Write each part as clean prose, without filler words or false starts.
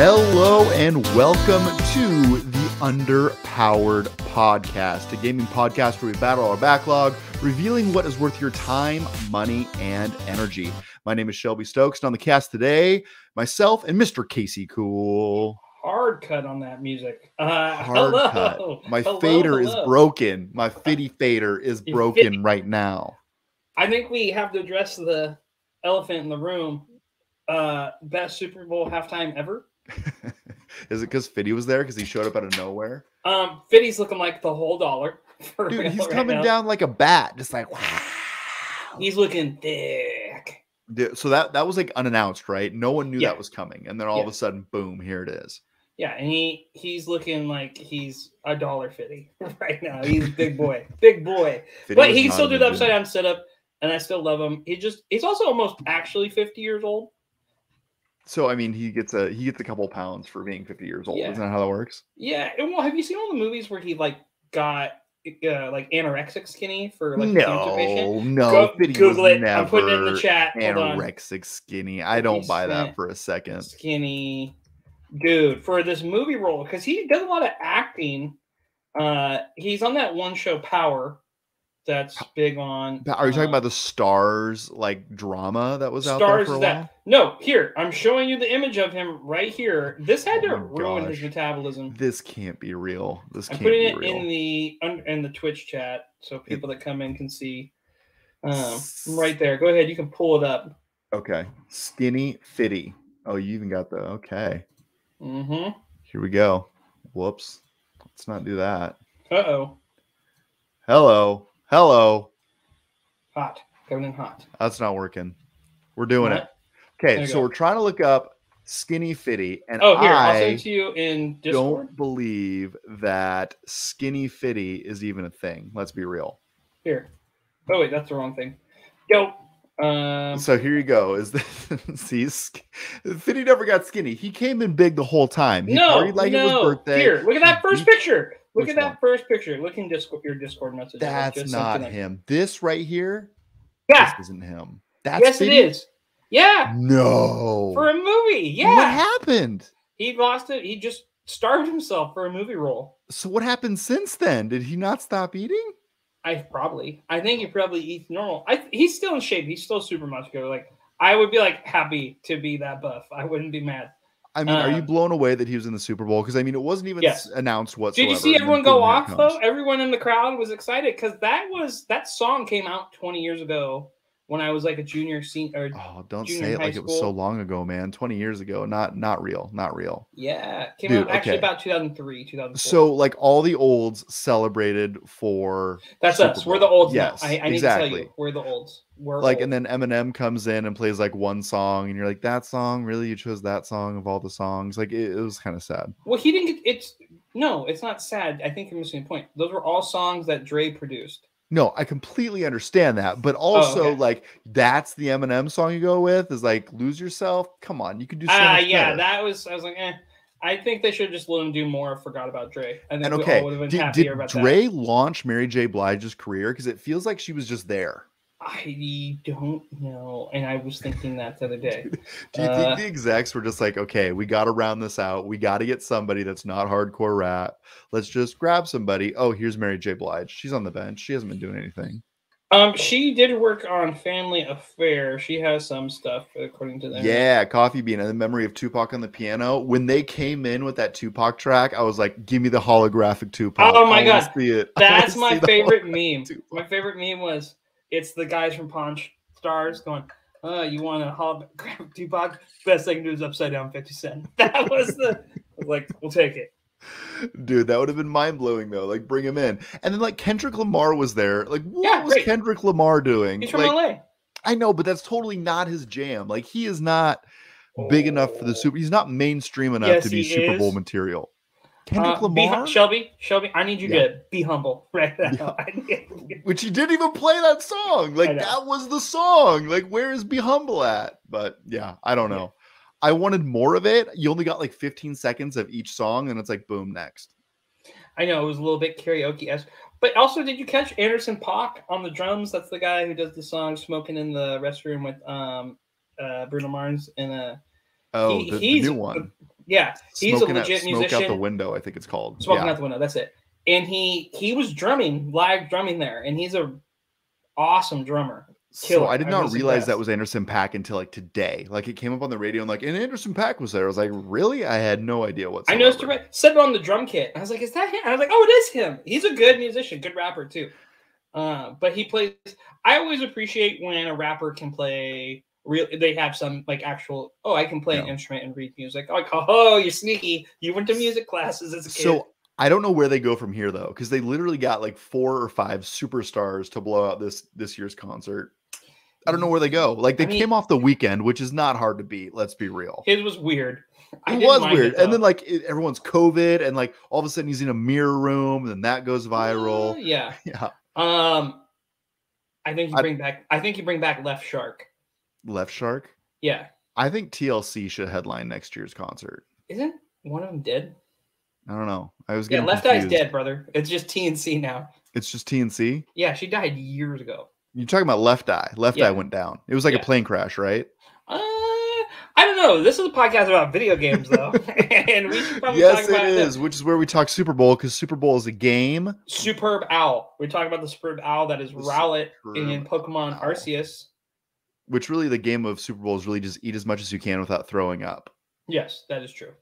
Hello and welcome to the Underpowered podcast, a gaming podcast where we battle our backlog, revealing what is worth your time, money, and energy. My name is Shelby Stokes, and on the cast today, myself and Mr. Casey Cool. Hard cut on that music. Hard cut. My fader is broken. My fitty fader is broken right now. I think we have to address the elephant in the room. Best Super Bowl halftime ever. Is it because Fitty was there because he showed up out of nowhere? Fitty's looking like the whole dollar. Dude, he's coming down like a bat, just like wow. He's looking thick. So that was like unannounced, right? No one knew that was coming, and then all of a sudden, boom, here it is. Yeah, and he's looking like he's $1.50 right now. He's big boy, big boy. But he can still do the upside down setup, and I still love him. He's also almost actually 50 years old. So I mean, he gets a couple pounds for being 50 years old. Isn't that how that works? Yeah. Well, have you seen all the movies where he like got like anorexic skinny for like No. Google it. I'm putting it in the chat. Anorexic skinny. I don't buy that for a second. Skinny dude for this movie role because he does a lot of acting. He's on that one show Power. That's big on. Are you talking about the Stars like drama that was out there for a while? No, here I'm showing you the image of him right here. This had to ruin his metabolism. This can't be real. I'm putting it in the Twitch chat so people that come in can see. Right there. Go ahead. You can pull it up. Okay. Skinny Fitty. Oh, you even got the okay. Mm-hmm. Here we go. Whoops. Let's not do that. Uh-oh. Hello. Hot. Coming in hot. That's not working. We're doing it. Okay, so we're trying to look up Skinny Fitty. And I'll send it to you in Discord. Don't believe that Skinny Fitty is even a thing. Let's be real. Here. Oh, wait, that's the wrong thing. Yo. So here you go. See, Fitty never got skinny. He came in big the whole time. He partied like it was birthday. Here, look at that first picture. Look at that first picture. Look in your Discord message. That's not him. This right here. Yeah. This isn't him. That's Fitty? It is. Yeah. No. For a movie. Yeah. What happened? He lost it. He just starved himself for a movie role. So what happened since then? Did he not stop eating? I think he probably eats normal. He's still in shape. He's still super muscular. Like I would be like happy to be that buff. I wouldn't be mad. I mean, are you blown away that he was in the Super Bowl? Because I mean, it wasn't even announced whatsoever. Did you see everyone go off though? Everyone in the crowd was excited because that song came out 20 years ago when I was like a senior. Oh, don't say it like it was so long ago, man. 20 years ago. Not real. Yeah, came out actually about 2003, 2004. So like all the olds celebrated for. That's us. We're the olds. Yes, now. I need to tell you, we're the olds. We're like, old. And then Eminem comes in and plays like one song, and you're like, that song, really? You chose that song of all the songs? Like it was kind of sad. Well, he didn't get it's not sad. I think you're missing the point. Those were all songs that Dre produced. No, I completely understand that, but also like that's the Eminem song you go with is like "Lose Yourself." Come on, you could do so much better. That was. I was like, I think they should just let him do more. Forgot about Dre. I think we all would have been happier about that. Did Dre launch Mary J. Blige's career? Because it feels like she was just there. I don't know, and I was thinking that the other day. Do you think the execs were just like, okay, we got to round this out. We got to get somebody that's not hardcore rap. Let's just grab somebody. Oh, here's Mary J. Blige. She's on the bench. She hasn't been doing anything. She did work on Family Affair. She has some stuff according to them. Yeah, Coffee Bean and the Memory of Tupac on the piano. When they came in with that Tupac track, I was like, give me the holographic Tupac. Oh my god, that's my favorite meme. My favorite meme was. It's the guys from Pawn Stars going, you want a holographic Tupac? Best thing to do is upside down 50 Cent. That was like, we'll take it. Dude, that would have been mind-blowing, though. Like, bring him in. And then, like, Kendrick Lamar was there. Like, what was Kendrick Lamar doing? He's from LA. I know, but that's totally not his jam. Like, he is not big enough for the Super. He's not mainstream enough to be Super Bowl material. Kendrick Lamar? Shelby, I need you to be humble right now. Which he didn't even play that song. Like, that was the song. Like, where is Be Humble at? But, yeah, I don't know. I wanted more of it. You only got, like, 15 seconds of each song, and it's like, boom, next. I know. It was a little bit karaoke-esque. But also, did you catch Anderson .Paak on the drums? That's the guy who does the song Smoking in the Restroom with Bruno Mars and the new one. Yeah, he's a legit musician. Smoke Out the Window, I think it's called. Smoking Out the Window, that's it. And he was live drumming there, and he's a awesome drummer. Killer. So I did not realize that was Anderson .Paak until like today. Like it came up on the radio and like, and Anderson .Paak was there. I was like, really? I had no idea whatsoever. I noticed it said it on the drum kit. I was like, is that him? I was like, oh, it is him. He's a good musician, good rapper too. But he plays. I always appreciate when a rapper can play. They have some like actual. Oh, I can play an instrument and read music. Like, oh, you're sneaky. You went to music classes as a kid. So I don't know where they go from here though, because they literally got like 4 or 5 superstars to blow out this year's concert. I don't know where they go. Like they came off The Weeknd, which is not hard to beat. Let's be real. It was weird. It was weird. And then like everyone's COVID and like all of a sudden he's in a mirror room and then that goes viral. Yeah. Yeah. I think you bring back Left Shark. Left Shark? Yeah. I think TLC should headline next year's concert. Isn't one of them dead? I don't know. I was getting Left Eye's dead, brother. It's just TNC now. It's just TNC? Yeah, she died years ago. You're talking about Left Eye. Left Eye went down. It was like a plane crash, right? I don't know. This is a podcast about video games, though. And we should probably talk about it is, which is where we talk Super Bowl, because Super Bowl is a game. Superb Owl. We talk about the Superb Owl that is Rowlet in Pokemon Arceus. Which really the game of Super Bowl is really just eat as much as you can without throwing up. Yes, that is true.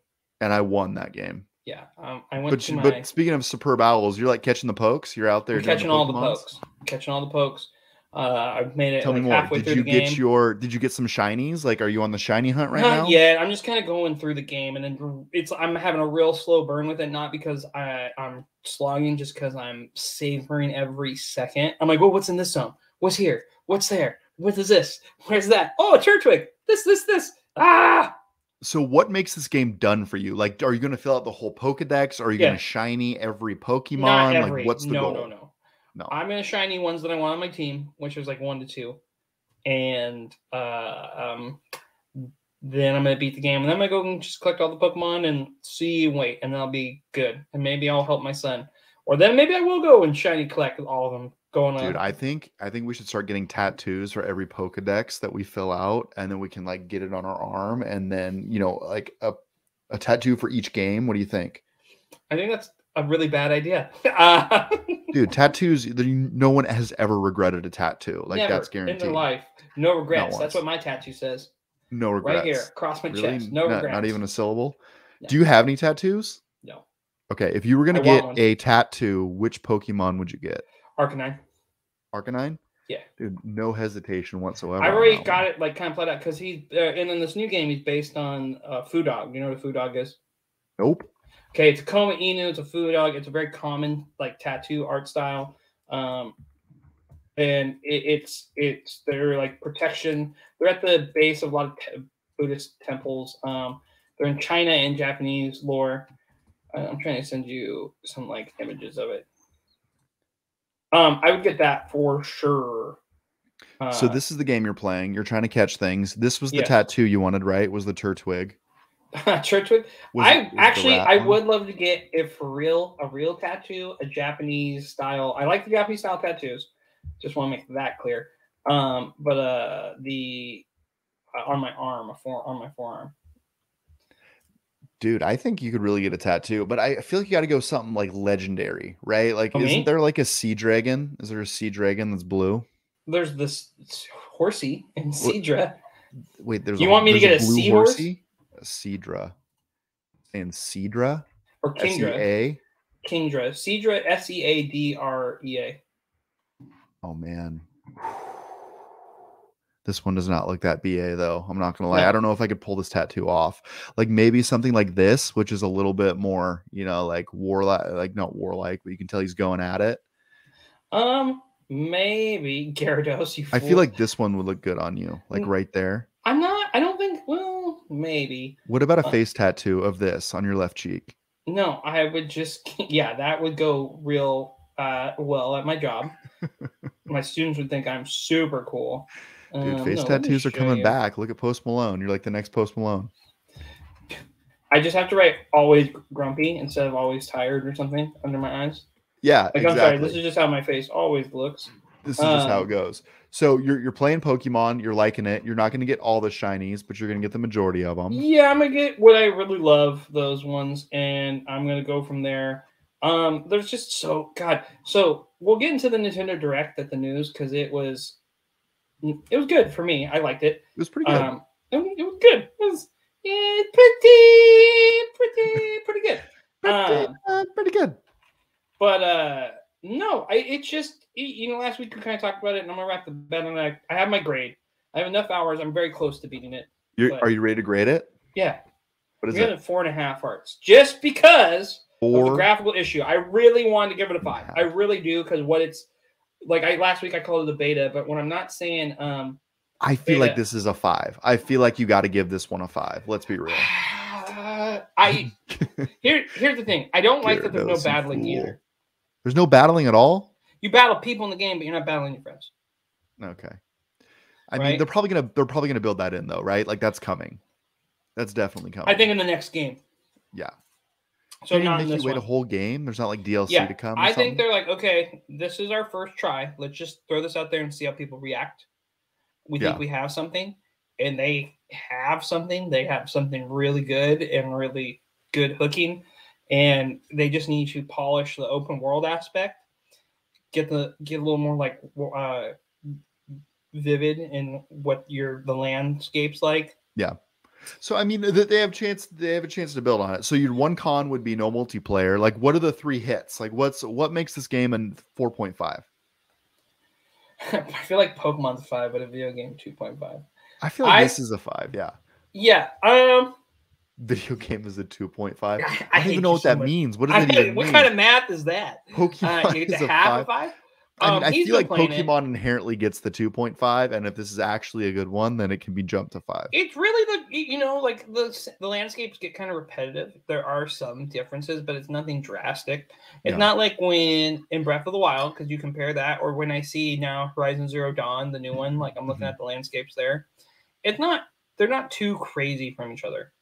And I won that game. Yeah, I went to But speaking of Superb Owls, you're like catching the pokes? You're out there catching all the pokes. Catching all the pokes. I've made it. Tell me more. Halfway through the game. Did you get some shinies? Like, are you on the shiny hunt right now? Not yet. I'm just kind of going through the game, and then I'm having a real slow burn with it. Not because I'm slogging, just because I'm savoring every second. I'm like, well, what's in this zone? What's here? What's there? What is this? Where's that? Oh, a Turtwig. This. Ah. So what makes this game done for you? Like, are you going to fill out the whole Pokedex? Are you going to shiny every Pokemon? Not every. Like, what's the goal? No. I'm going to shiny ones that I want on my team, which is like 1 to 2. And then I'm going to beat the game. And then I'm going to go and just collect all the Pokemon and see and wait. And then I'll be good. And maybe I'll help my son. Or then maybe I will go and shiny collect all of them. Dude, I think we should start getting tattoos for every Pokedex that we fill out, and then we can like get it on our arm, and then like a tattoo for each game. What do you think? I think that's a really bad idea. Dude, tattoos. No one has ever regretted a tattoo. Like Never, that's guaranteed. In their life, no regrets. That's what my tattoo says. No regrets. Right here, across my chest. No regrets. Not even a syllable. No. Do you have any tattoos? No. Okay, if you were gonna get a tattoo, which Pokemon would you get? Arcanine. Arcanine? Yeah. Dude, no hesitation whatsoever. I already got it like kind of played out because he's and in this new game he's based on Foodog. You know what a Foodog is? Nope. Okay, it's a Koma Inu, it's a Foodog, it's a very common like tattoo art style. And it's they're like protection. They're at the base of a lot of Buddhist temples. They're in China and Japanese lore. I'm trying to send you some like images of it. I would get that for sure. So this is the game you're playing. You're trying to catch things. This was the tattoo you wanted, right? Was the Turtwig? Turtwig. I would love to get it for real, a real tattoo, a Japanese style. I like the Japanese style tattoos. Just want to make that clear. But the on my arm, on my forearm. Dude, I think you could really get a tattoo, but I feel like you got to go something like legendary, right? Like, isn't there like a sea dragon? Is there a sea dragon that's blue? There's this horsey in Seadra. Wait, you want me to get a seahorse? A Seadra. And Seadra? Or Kingdra. S-E-A? Kingdra. Seadra, S-E-A-D-R-E-A. Oh, man. This one does not look that BA though. I'm not gonna lie. No. I don't know if I could pull this tattoo off. Like maybe something like this, which is a little bit more, like warlike, like not warlike, but you can tell he's going at it. Maybe Gyarados. You fool. I feel like this one would look good on you, like right there. I don't think. Well, maybe. What about a face tattoo of this on your left cheek? No, I would just. Yeah, that would go real well at my job. My students would think I'm super cool. Dude, face tattoos are coming back. Look at Post Malone. You're like the next Post Malone. I just have to write always grumpy instead of always tired or something under my eyes. Yeah, like, exactly. I'm sorry, this is just how my face always looks. This is just how it goes. So you're playing Pokemon, you're liking it. You're not going to get all the shinies, but you're going to get the majority of them. Yeah, I'm gonna get what I really love, those ones, and I'm gonna go from there. There's just so we'll get into the Nintendo Direct at the news because it was good for me. I liked it. It was pretty good. It was good. It was pretty good. Pretty good. But no, it's just last week we kind of talked about it, and I'm gonna wrap the bed on it. I have my grade. I have enough hours. I'm very close to beating it. Are you ready to grade it? Yeah. What is it? 4.5 hearts. Just because of the graphical issue. I really wanted to give it a 5. I really do, because what it's like. Last week I called it a beta, but when I'm not saying I feel like this is a 5. I feel like you got to give this one a 5. Let's be real. Here's the thing. I don't like that there's no battling either. There's no battling at all? You battle people in the game, but you're not battling your friends. Okay. I mean, they're probably gonna build that in though, right? Like that's coming. That's definitely coming. I think in the next game. Yeah. So not make you wait a whole game. There's not like DLC to come. I think they're like, okay, this is our first try. Let's just throw this out there and see how people react. We think we have something, and they have something. They have something really good and really good hooking, and they just need to polish the open world aspect. Get a little more like vivid in what the landscape's like. Yeah. So I mean, they have a chance to build on it. So your one con would be no multiplayer. Like, what are the 3 hits? Like, what makes this game a 4.5? I feel like Pokemon's 5, but a video game 2.5. I feel like this is a 5. Yeah. Yeah. Video game is a 2.5. I don't even know what that means. What does it even mean? What kind of math is that? Pokemon you is get a half 5. a 5? I mean, I feel like Pokemon inherently gets the 2.5, and if this is actually a good one, then it can be jumped to 5. It's really the landscapes get kind of repetitive. There are some differences, but it's nothing drastic. It's not like when in Breath of the Wild, because you compare that, or when I see now Horizon Zero Dawn, the new one, like I'm looking at the landscapes there. They're not too crazy from each other.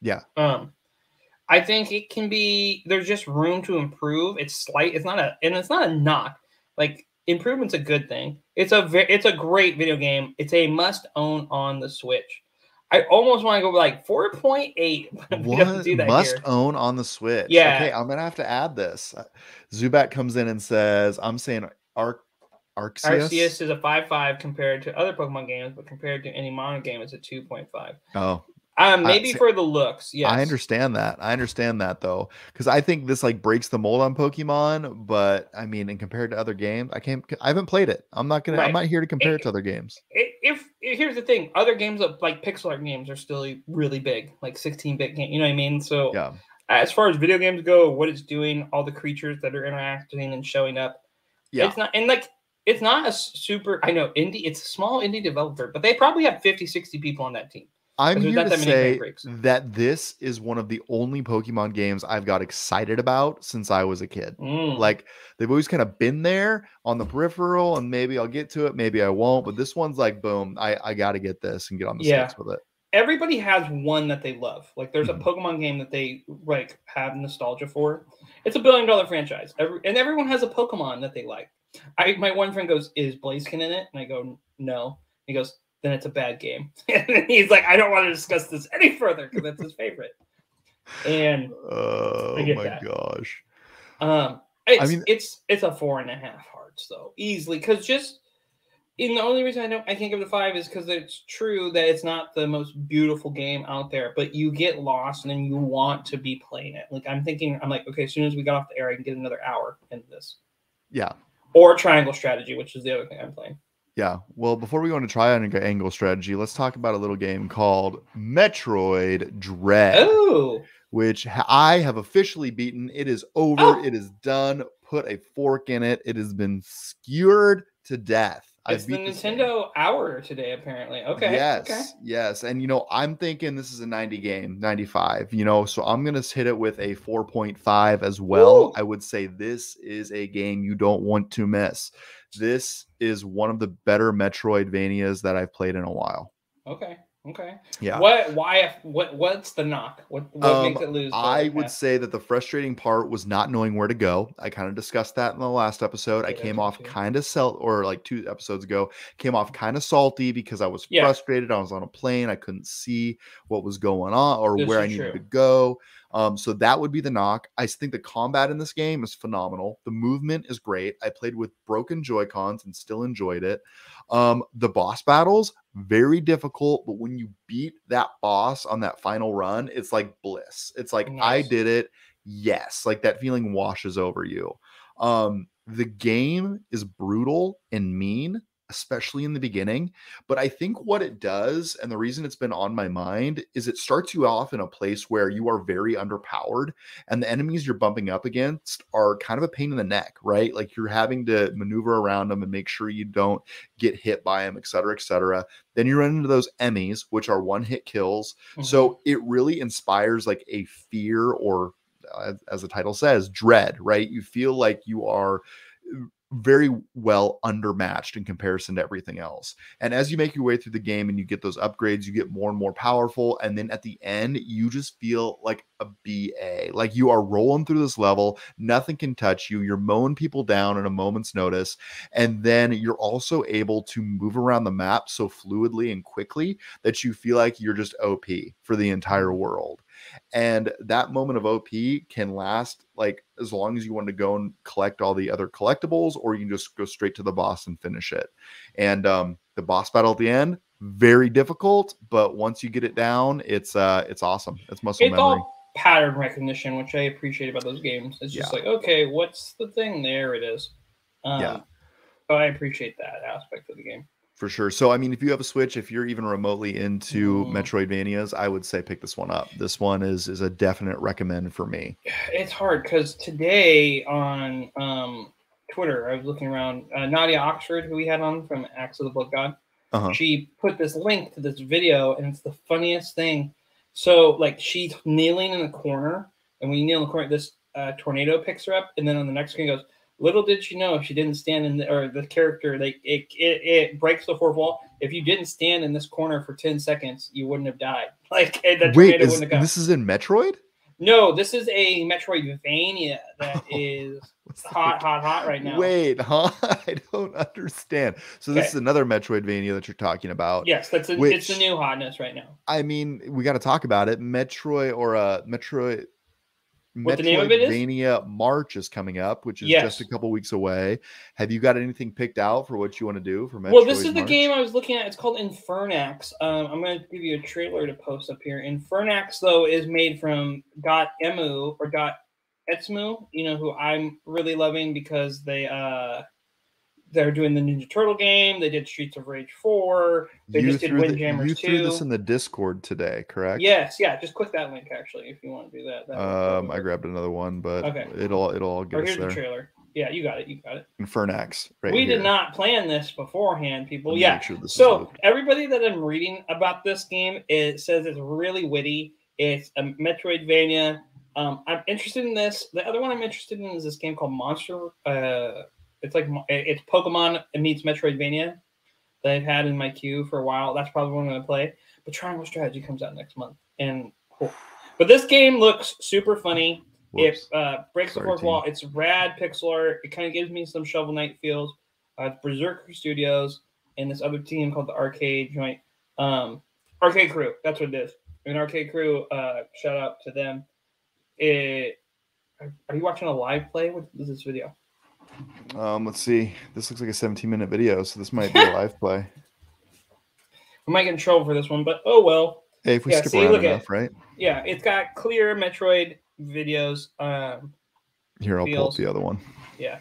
Yeah. I think it can be. There's just room to improve. It's slight. It's not a knock. Like, improvement's a good thing. It's a great video game. It's a must own on the Switch. I almost want to go like 4.8. What must own on the Switch? Yeah. Okay, I'm gonna have to add this. Zubat comes in and says, "I'm saying Arceus is a 5.5 compared to other Pokemon games, but compared to any modern game, it's a 2.5. Oh. Maybe for the looks, yes. I understand that though, because I think this like breaks the mold on Pokemon. But I mean, and compared to other games, I haven't played it. I'm not here to compare it to other games. Here's the thing, other games like pixel art games are still really big, like 16-bit game. You know what I mean? So yeah. As far as video games go, what it's doing, all the creatures that are interacting and showing up, it's not a super. I know it's a small indie developer, but they probably have 50, 60 people on that team. I'm here to say that this is one of the only Pokemon games I've got excited about since I was a kid. Like, they've always kind of been there on the peripheral, and maybe I'll get to it, maybe I won't. But this one's like, boom, I got to get this and get on the sticks with it. Everybody has one that they love. Like, there's a Pokemon game that they like have nostalgia for. It's a $1 billion franchise, and everyone has a Pokemon that they like. My one friend goes, "Is Blaziken in it?" And I go, "No." He goes, "Then it's a bad game." And he's like, "I don't want to discuss this any further," because that's his favorite. And oh my gosh. It's a 4.5 hearts though, easily. Because the only reason I can't give it a 5 is because it's true that it's not the most beautiful game out there, but you get lost and then you want to be playing it. Like, I'm like, okay, as soon as we got off the air, I can get another hour into this. Yeah. Or Triangle Strategy, which is the other thing I'm playing. Yeah. Well, before we go into Triangle Strategy, let's talk about a little game called Metroid Dread. Oh. Which I have officially beaten. It is over. Oh. It is done. Put a fork in it. It has been skewered to death. It's the Nintendo Hour today, apparently. Okay. Yes. And, I'm thinking this is a 90 game, 95, so I'm going to hit it with a 4.5 as well. Ooh. I would say this is a game you don't want to miss. This is one of the better Metroidvanias that I've played in a while. Okay. Okay. Yeah. What's the knock? What makes it lose? I would say that the frustrating part was not knowing where to go. I kind of discussed that in the last episode. I came off kind of like 2 episodes ago, came off kind of salty because I was frustrated. I was on a plane. I couldn't see what was going on or where I needed to go. So that would be the knock. I think the combat in this game is phenomenal. The movement is great. I played with broken Joy-Cons and still enjoyed it. The boss battles, very difficult, but when you beat that boss on that final run, it's like bliss. It's like, I did it. Yes. Like that feeling washes over you. The game is brutal and mean, especially in the beginning. But I think what it does, and the reason it's been on my mind, is it starts you off in a place where you are very underpowered and the enemies you're bumping up against are kind of a pain in the neck, right? Like you're having to maneuver around them and make sure you don't get hit by them, et cetera, et cetera. Then you run into those Emmys, which are one-hit kills. So it really inspires like a fear or, as the title says, dread, right? You feel like you are very well undermatched in comparison to everything else. And as you make your way through the game and you get those upgrades, you get more and more powerful. And then at the end, you just feel like a BA, like you are rolling through this level. Nothing can touch you. You're mowing people down in a moment's notice. And then you're also able to move around the map so fluidly and quickly that you feel like you're just OP for the entire world. And that moment of OP can last like as long as you want to go and collect all the other collectibles, or you can just go straight to the boss and finish it. And the boss battle at the end, very difficult, but once you get it down, it's awesome. It's muscle memory. All pattern recognition, which I appreciate about those games. It's just like, okay, what's the thing? There it is. So I appreciate that aspect of the game. For sure. So, I mean, if you have a Switch, if you're even remotely into Metroidvanias, I would say pick this one up. This one is a definite recommend for me. It's hard because today on Twitter, I was looking around. Nadia Oxford, who we had on from Axe of the Blood God, she put this link to this video, and it's the funniest thing. So, like, she's kneeling in a corner, and when you kneel in the corner, this tornado picks her up, and then on the next screen goes, little did she know if she didn't stand in the character, like it breaks the fourth wall. If you didn't stand in this corner for 10 seconds, you wouldn't have died. Like the tornado wouldn't have come. This is in Metroid? No, this is a Metroidvania that is hot right now. Wait, huh? I don't understand. So this is another Metroidvania that you're talking about. Yes, it's the new hotness right now. I mean, we got to talk about it. Metroidvania March is coming up, which is just a couple weeks away. Have you got anything picked out for what you want to do for Metroid? Well, this is the game I was looking at. It's called Infernex. I'm going to give you a trailer to post up here. Infernex, though, is made from .emu or .etsmu, who I'm really loving because they're doing the Ninja Turtle game. They did Streets of Rage 4. They just did Windjammers 2. You threw this in the Discord today, correct? Yes, yeah. Just click that link, actually, if you want to do that. I grabbed another one, but it'll all get us here's there. The trailer. Yeah, you got it. Infernex, right We here. did not plan this beforehand, people. So everybody that I'm reading about this game, it says it's really witty. It's a Metroidvania. I'm interested in this. The other one I'm interested in is this game called Monster. It's Pokemon meets Metroidvania that I've had in my queue for a while. That's probably what I'm going to play. But Triangle Strategy comes out next month, but this game looks super funny. Whoops. It breaks the fourth wall. It's rad pixel art. It kind of gives me some Shovel Knight feels. It's Berserker Studios and this other team called the Arcade Joint. Arcade Crew. That's what it is. An Arcade Crew. Shout out to them. Are you watching a live play? What is this video? Let's see. This looks like a 17-minute video, so this might be a live play. We might get in trouble for this one, but oh well. Hey, if we skip around enough, right? Yeah, it's got clear Metroid videos. Here, I'll pull up the other one. Yeah.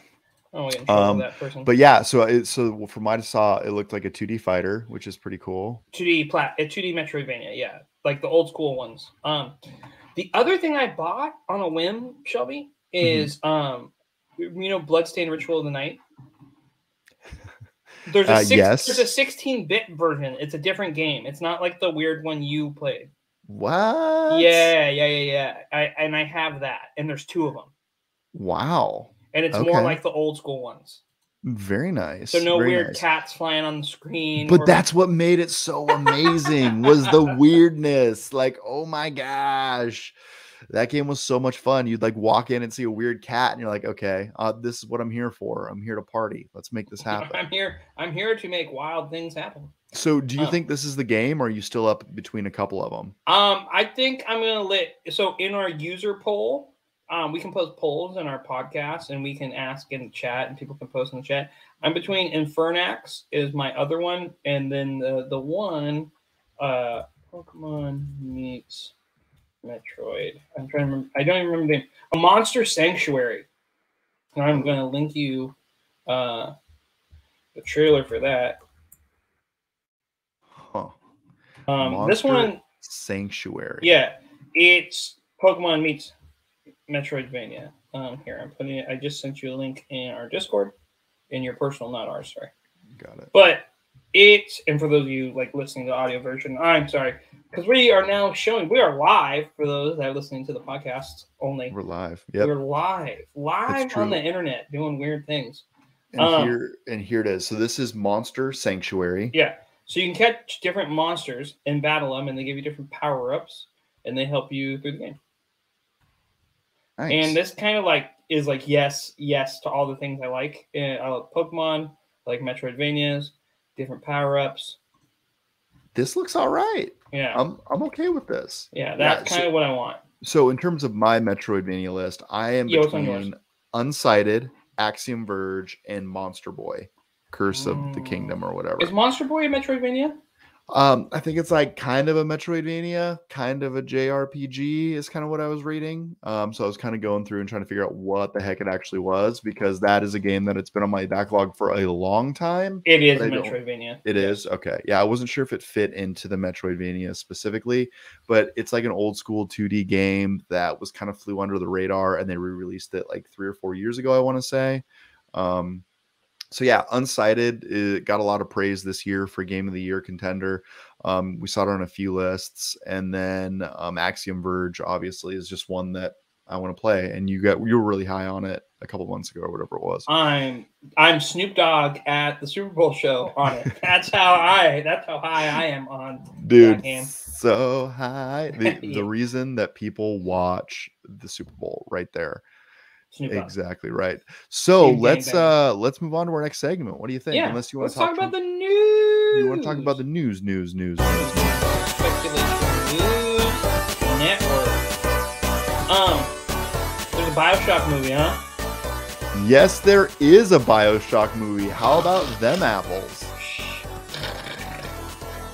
Oh, get in trouble for that person. But yeah, so from what I saw, it looked like a 2D fighter, which is pretty cool. 2D Metroidvania, yeah, like the old school ones. The other thing I bought on a whim, Shelby, is Bloodstained Ritual of the Night. There's a 16-bit version. It's a different game. It's not like the weird one you played. What? Yeah. I have that, and there's 2 of them. Wow. And it's more like the old school ones. Very nice. So no very weird nice. cats flying on the screen. But that's what made it so amazing was the weirdness. Like, oh my gosh. That game was so much fun. You'd like walk in and see a weird cat and you're like, okay, this is what I'm here for. I'm here to party. Let's make this happen. I'm here to make wild things happen. So do you think this is the game, or are you still up between a couple of them? I think I'm gonna so in our user poll, we can post polls in our podcast and we can ask in the chat and people can post in the chat. I'm between Infernex is my other one, and then the one Pokemon meets Metroid. I'm trying to remember. I don't even remember the name. A Monster Sanctuary. And I'm going to link you the trailer for that. Huh. This one Sanctuary. Yeah, it's Pokemon meets Metroidvania. Here I'm putting it. I just sent you a link in our Discord, in your personal, not ours. Sorry. Got it. But it's, and for those of you like listening to the audio version, I'm sorry, because we are now showing, we are live for those that are listening to the podcast only. We're live. Yeah, we're live on the internet doing weird things. And here it is. So this is Monster Sanctuary. Yeah. So you can catch different monsters and battle them, and they give you different power-ups, and they help you through the game. Nice. And this kind of like is like yes to all the things I like. I love Pokemon, I like Metroidvanias, different power-ups. This looks all right. Yeah. I'm okay with this. Yeah, that's kind of what I want. So in terms of my Metroidvania list, I am between Unsighted, Axiom Verge, and Monster Boy. Curse of the Kingdom or whatever. Is Monster Boy a Metroidvania? I think it's like kind of a Metroidvania, kind of a JRPG is kind of what I was reading. So I was kind of going through and trying to figure out what the heck it actually was, because that is a game that it's been on my backlog for a long time. It is a Metroidvania. It is? Okay. Yeah, I wasn't sure if it fit into the Metroidvania specifically, but it's like an old school 2D game that was kind of flew under the radar, and they re-released it like 3 or 4 years ago, I want to say. So yeah, Unsighted, it got a lot of praise this year for Game of the Year contender. We saw it on a few lists, and then Axiom Verge obviously is just one that I want to play. And you were really high on it a couple months ago or whatever it was. I'm Snoop Dogg at the Super Bowl show on it. That's how high I am on that game. So high. The reason that people watch the Super Bowl right there. Exactly right. So let's move on to our next segment. What do you think? Yeah, Unless you want to talk about the news. You want to talk about the news. Speculation News Network. There's a BioShock movie, huh? Yes, there is a BioShock movie. How about them apples?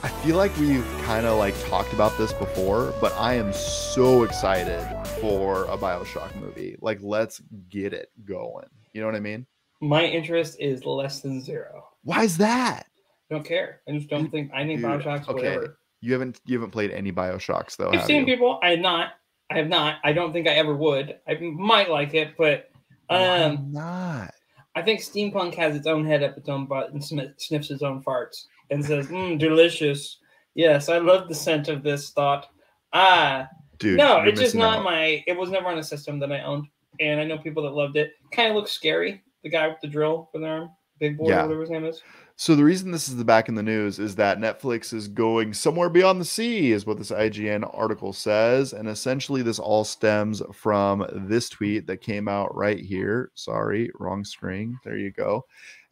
I feel like we've kind of like talked about this before, but I am so excited for a BioShock movie. Like, let's get it going. You know what I mean? My interest is less than 0. Why is that? I don't care. I just don't think. I think BioShock's whatever. You haven't played any BioShocks though. I've seen people. I have not. I don't think I ever would. I might like it, but why not? I think steampunk has its own head up its own butt and sniffs its own farts and says, delicious. Yes, I love the scent of this thought. Dude, no, it's just not it was never on a system that I owned. And I know people that loved it. Kind of looks scary. The guy with the drill for their arm. Big boy, whatever his name is. So the reason this is the back in the news is that Netflix is going somewhere beyond the sea, is what this IGN article says. And essentially this all stems from this tweet that came out right here. Sorry, wrong screen. There you go.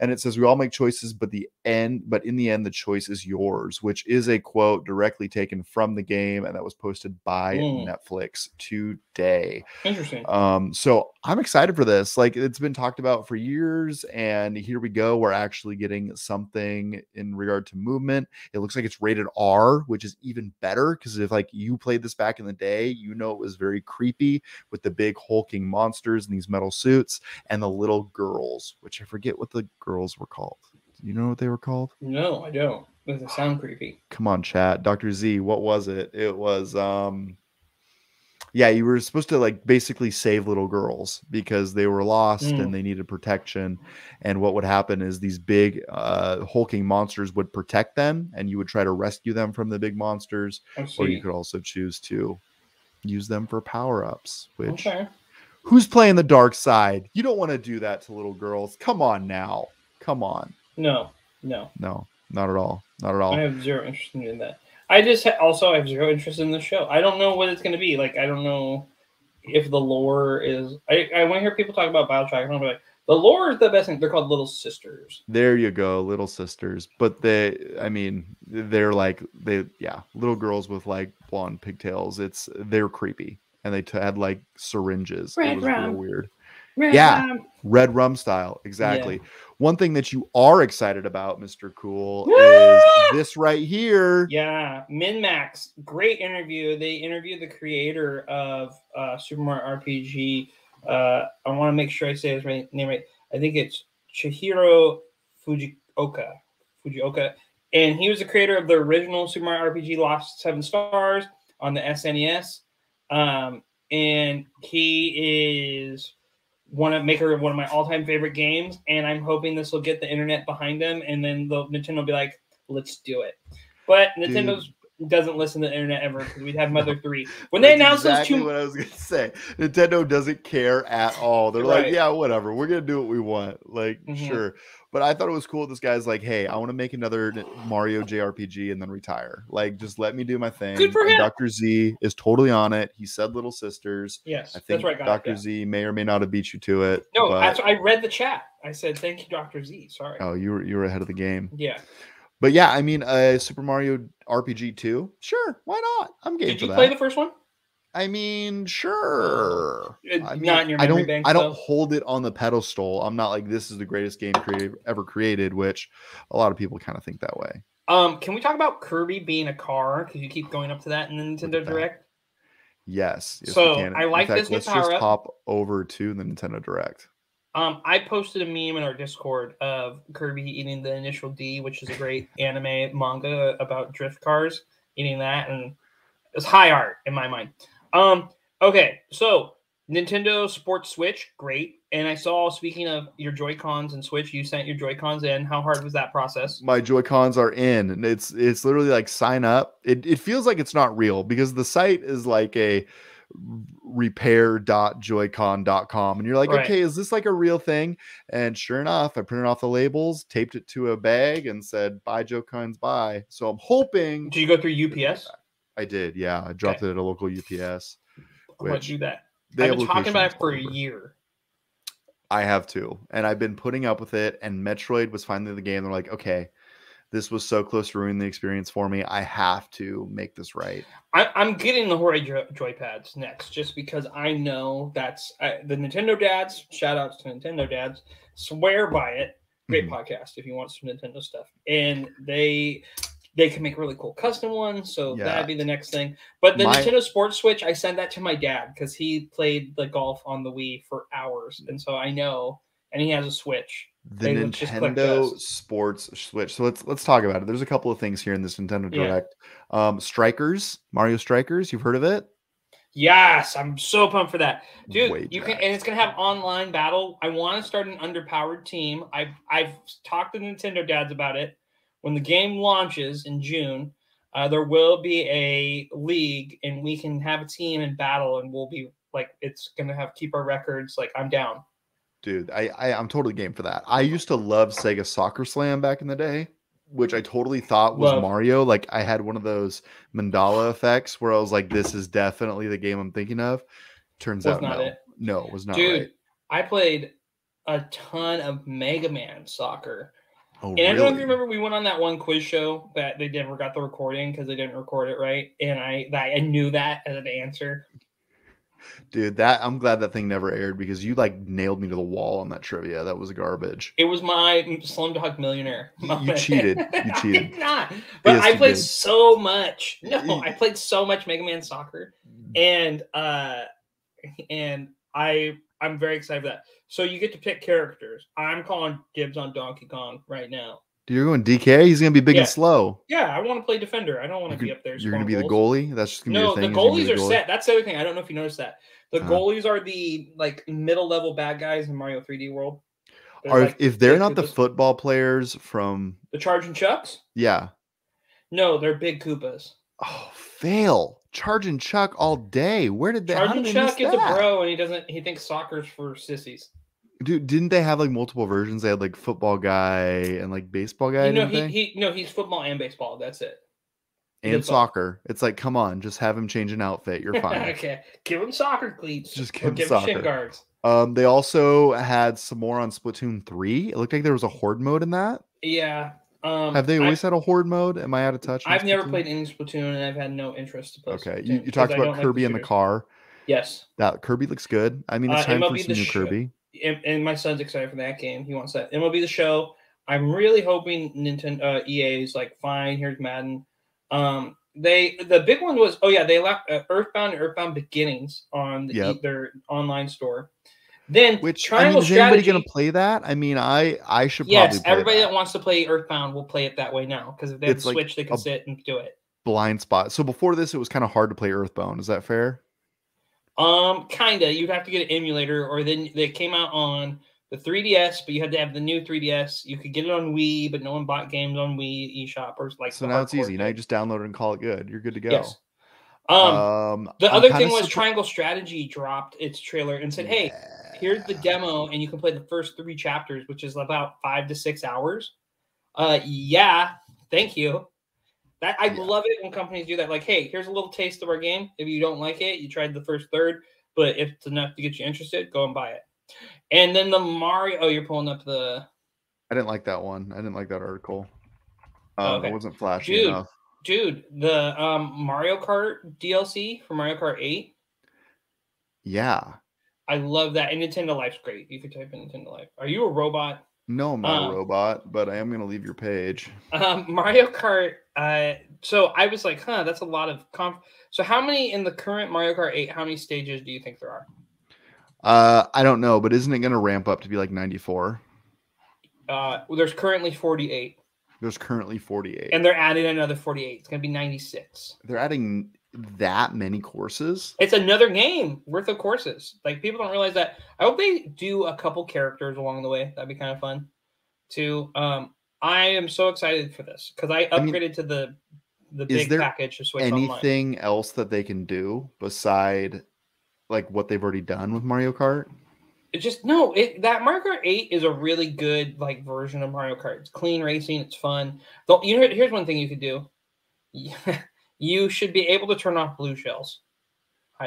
And it says, we all make choices, but in the end, the choice is yours, which is a quote directly taken from the game. And that was posted by Netflix today. Interesting. So I'm excited for this. Like, it's been talked about for years, and here we go. We're actually getting something in regard to movement. It looks like it's rated R, which is even better, because if like you played this back in the day, you know it was very creepy with the big hulking monsters in these metal suits and the little girls, which I forget what the girls were called. Do you know what they were called? No, I don't. Does it sound creepy? Come on, chat. Dr. Z, what was it? It was yeah, you were supposed to like basically save little girls because they were lost and they needed protection. And what would happen is these big hulking monsters would protect them, and you would try to rescue them from the big monsters. Or you could also choose to use them for power-ups, which who's playing the dark side? You don't want to do that to little girls. Come on now. Come on. No, not at all. Not at all. I have zero interest in that. I just also have zero interest in the show. I don't know what it's going to be. Like, I don't know if the lore is. I want to hear people talk about BioShock. I'm like, the lore is the best thing. They're called Little Sisters. There you go, Little Sisters. But they're like little girls with like blonde pigtails. They're creepy, and they had like syringes. It was real weird. Red rum style, exactly. Yeah. One thing that you are excited about, Mr. Cool, is this right here. Yeah, MinMax, great interview. They interviewed the creator of Super Mario RPG. I want to make sure I say his name right. I think it's Chihiro Fujioka, and he was the creator of the original Super Mario RPG Lost 7 Stars on the SNES, and he is one of my all-time favorite games, and I'm hoping this will get the internet behind them, and then Nintendo will be like, let's do it. But Nintendo doesn't listen to the internet ever, because we'd have Mother 3. When they announced exactly those two, what I was gonna say. Nintendo doesn't care at all. They're like, yeah, whatever. We're gonna do what we want. Like, sure. But I thought it was cool. This guy's like, hey, I want to make another Mario JRPG and then retire. Like, just let me do my thing. Good for him. Dr. Z is totally on it. He said Little Sisters. Yes, I think that's right, Dr. Z may or may not have beat you to it. No, I read the chat. I said, thank you, Dr. Z. Sorry. Oh, you were ahead of the game. Yeah. But yeah, I mean, Super Mario RPG 2, sure, why not? I'm game for that. Did you play the first one? I mean, sure. Not in your memory bank. I don't hold it on the pedestal. I'm not like, this is the greatest game ever created, which a lot of people kind of think that way. Can we talk about Kirby being a car? Because you keep going up to that in the Nintendo Direct. Yes. So I like this new let's power just up. hop over to the Nintendo Direct. I posted a meme in our Discord of Kirby eating the initial D, which is a great anime manga about drift cars, eating that, and it's high art in my mind. Okay, so Nintendo Sports Switch, great. And I saw, speaking of your Joy-Cons and Switch, you sent your Joy-Cons in. How hard was that process? My Joy-Cons are in, and it's literally like sign up. It feels like it's not real, because the site is like a repair.joycon.com, and you're like, okay, is this like a real thing? And sure enough, I printed off the labels, taped it to a bag, and said, buy Joy-Cons, buy. So I'm hoping. Did you go through UPS? I did, yeah. I dropped it at a local UPS. I want to do that. I've been talking about it for a year. I have too, and I've been putting up with it, and Metroid was finally the game. They're like, okay, this was so close to ruining the experience for me. I have to make this right. I'm getting the Hori Joypads next, just because I know that's the Nintendo dads. Shout outs to Nintendo dads. Swear by it. Great podcast if you want some Nintendo stuff. And they can make really cool custom ones. So that'd be the next thing. But the Nintendo Sports Switch, I sent that to my dad because he played the golf on the Wii for hours. And so I know, and he has a Switch. The Nintendo Sports Switch. So let's talk about it. There's a couple of things here in this Nintendo Direct. Strikers, Mario Strikers. You've heard of it? Yes, I'm so pumped for that, dude. You can, and it's gonna have online battle. I want to start an underpowered team. I've talked to Nintendo dads about it. When the game launches in June, there will be a league, and we can have a team and battle, and we'll be like, it's gonna keep our records. Like, I'm down. Dude, I'm totally game for that. I used to love Sega Soccer Slam back in the day, which I totally thought was Mario. Like, I had one of those mandala effects where I was like, this is definitely the game I'm thinking of. Turns out no, it was not. Dude, right. I played a ton of Mega Man Soccer. Oh, and I don't know if you remember, we went on that one quiz show that they never got the recording because they didn't record it right. And I knew that as an answer. Dude, I'm glad that thing never aired, because you like nailed me to the wall on that trivia. That was garbage. It was my Slumdog Millionaire. You cheated. You cheated. I did not. But yes, I played so much. No, I played so much Mega Man Soccer, and I'm very excited for that. So you get to pick characters. I'm calling dibs on Donkey Kong right now. Dude, you're going DK? He's going to be big and slow. Yeah, I want to play defender. I don't want to be up there. You're going to be the goalie? That's just going to be the thing? No, the goalies are set. That's the other thing. I don't know if you noticed that. The goalies are the like middle-level bad guys in Mario 3D World. If they're not the football players from... The Charge and Chucks? Yeah. No, they're big Koopas. Oh, fail. Charge and Chuck all day. Where did they... Charge and Chuck is a bro, and he thinks soccer's for sissies. Dude, didn't they have like multiple versions? They had like football guy and like baseball guy, didn't they? He's football and baseball. That's it. And soccer. It's like, come on, just have him change an outfit. You're fine. Okay, give him soccer cleats. Just give or him give soccer. him shin guards. They also had some more on Splatoon 3. It looked like there was a horde mode in that. Yeah. Have they always had a horde mode? Am I out of touch? I've never played any Splatoon, and I've had no interest to play. Okay, Splatoon you talked about Kirby in the car. Yes, that Kirby looks good. I mean, it's time for some new Kirby. And my son's excited for that game. He wants that. MLB The Show. I'm really hoping Nintendo EA is like, fine, here's Madden. The big one was they left Earthbound and Earthbound Beginnings on their online store. Then Triangle is anybody going to play that? I mean, I should probably. Yes, everybody that wants to play Earthbound will play it that way now because if they have a Switch, they can sit and do it. Blind spot. So before this, it was kind of hard to play Earthbound. Is that fair? Kinda. You'd have to get an emulator, or then they came out on the 3DS, but you had to have the new 3DS. You could get it on Wii, but no one bought games on Wii eShop or like. So now it's easy. Now you just download it and call it good. You're good to go. Yes. The other thing was Triangle Strategy dropped its trailer and said, "Hey, here's the demo, and you can play the first 3 chapters, which is about 5 to 6 hours." Yeah, thank you. I love it when companies do that. Like, hey, here's a little taste of our game. If you don't like it, you tried the first third, but if it's enough to get you interested, go and buy it. And then the Mario. Oh, you're pulling up the. I didn't like that one. I didn't like that article. Okay. It wasn't flashy enough. Dude, the Mario Kart DLC for Mario Kart 8. Yeah. I love that. And Nintendo Life's great. You could type in Nintendo Life. Are you a robot? No, I'm not a robot, but I am going to leave your page. Mario Kart. So I was like, that's a lot of So how many in the current Mario Kart 8, how many stages do you think there are? I don't know, but isn't it going to ramp up to be like 94? There's currently 48. There's currently 48. And they're adding another 48. It's going to be 96. They're adding that many courses? It's another game worth of courses. Like, people don't realize that. I hope they do a couple characters along the way. That'd be kind of fun, too. I am so excited for this because I upgraded to the big package to Switch Online. Anything else that they can do beside like what they've already done with Mario Kart? That Mario Kart 8 is a really good like version of Mario Kart. It's clean racing. It's fun. Here's one thing you could do. You should be able to turn off blue shells.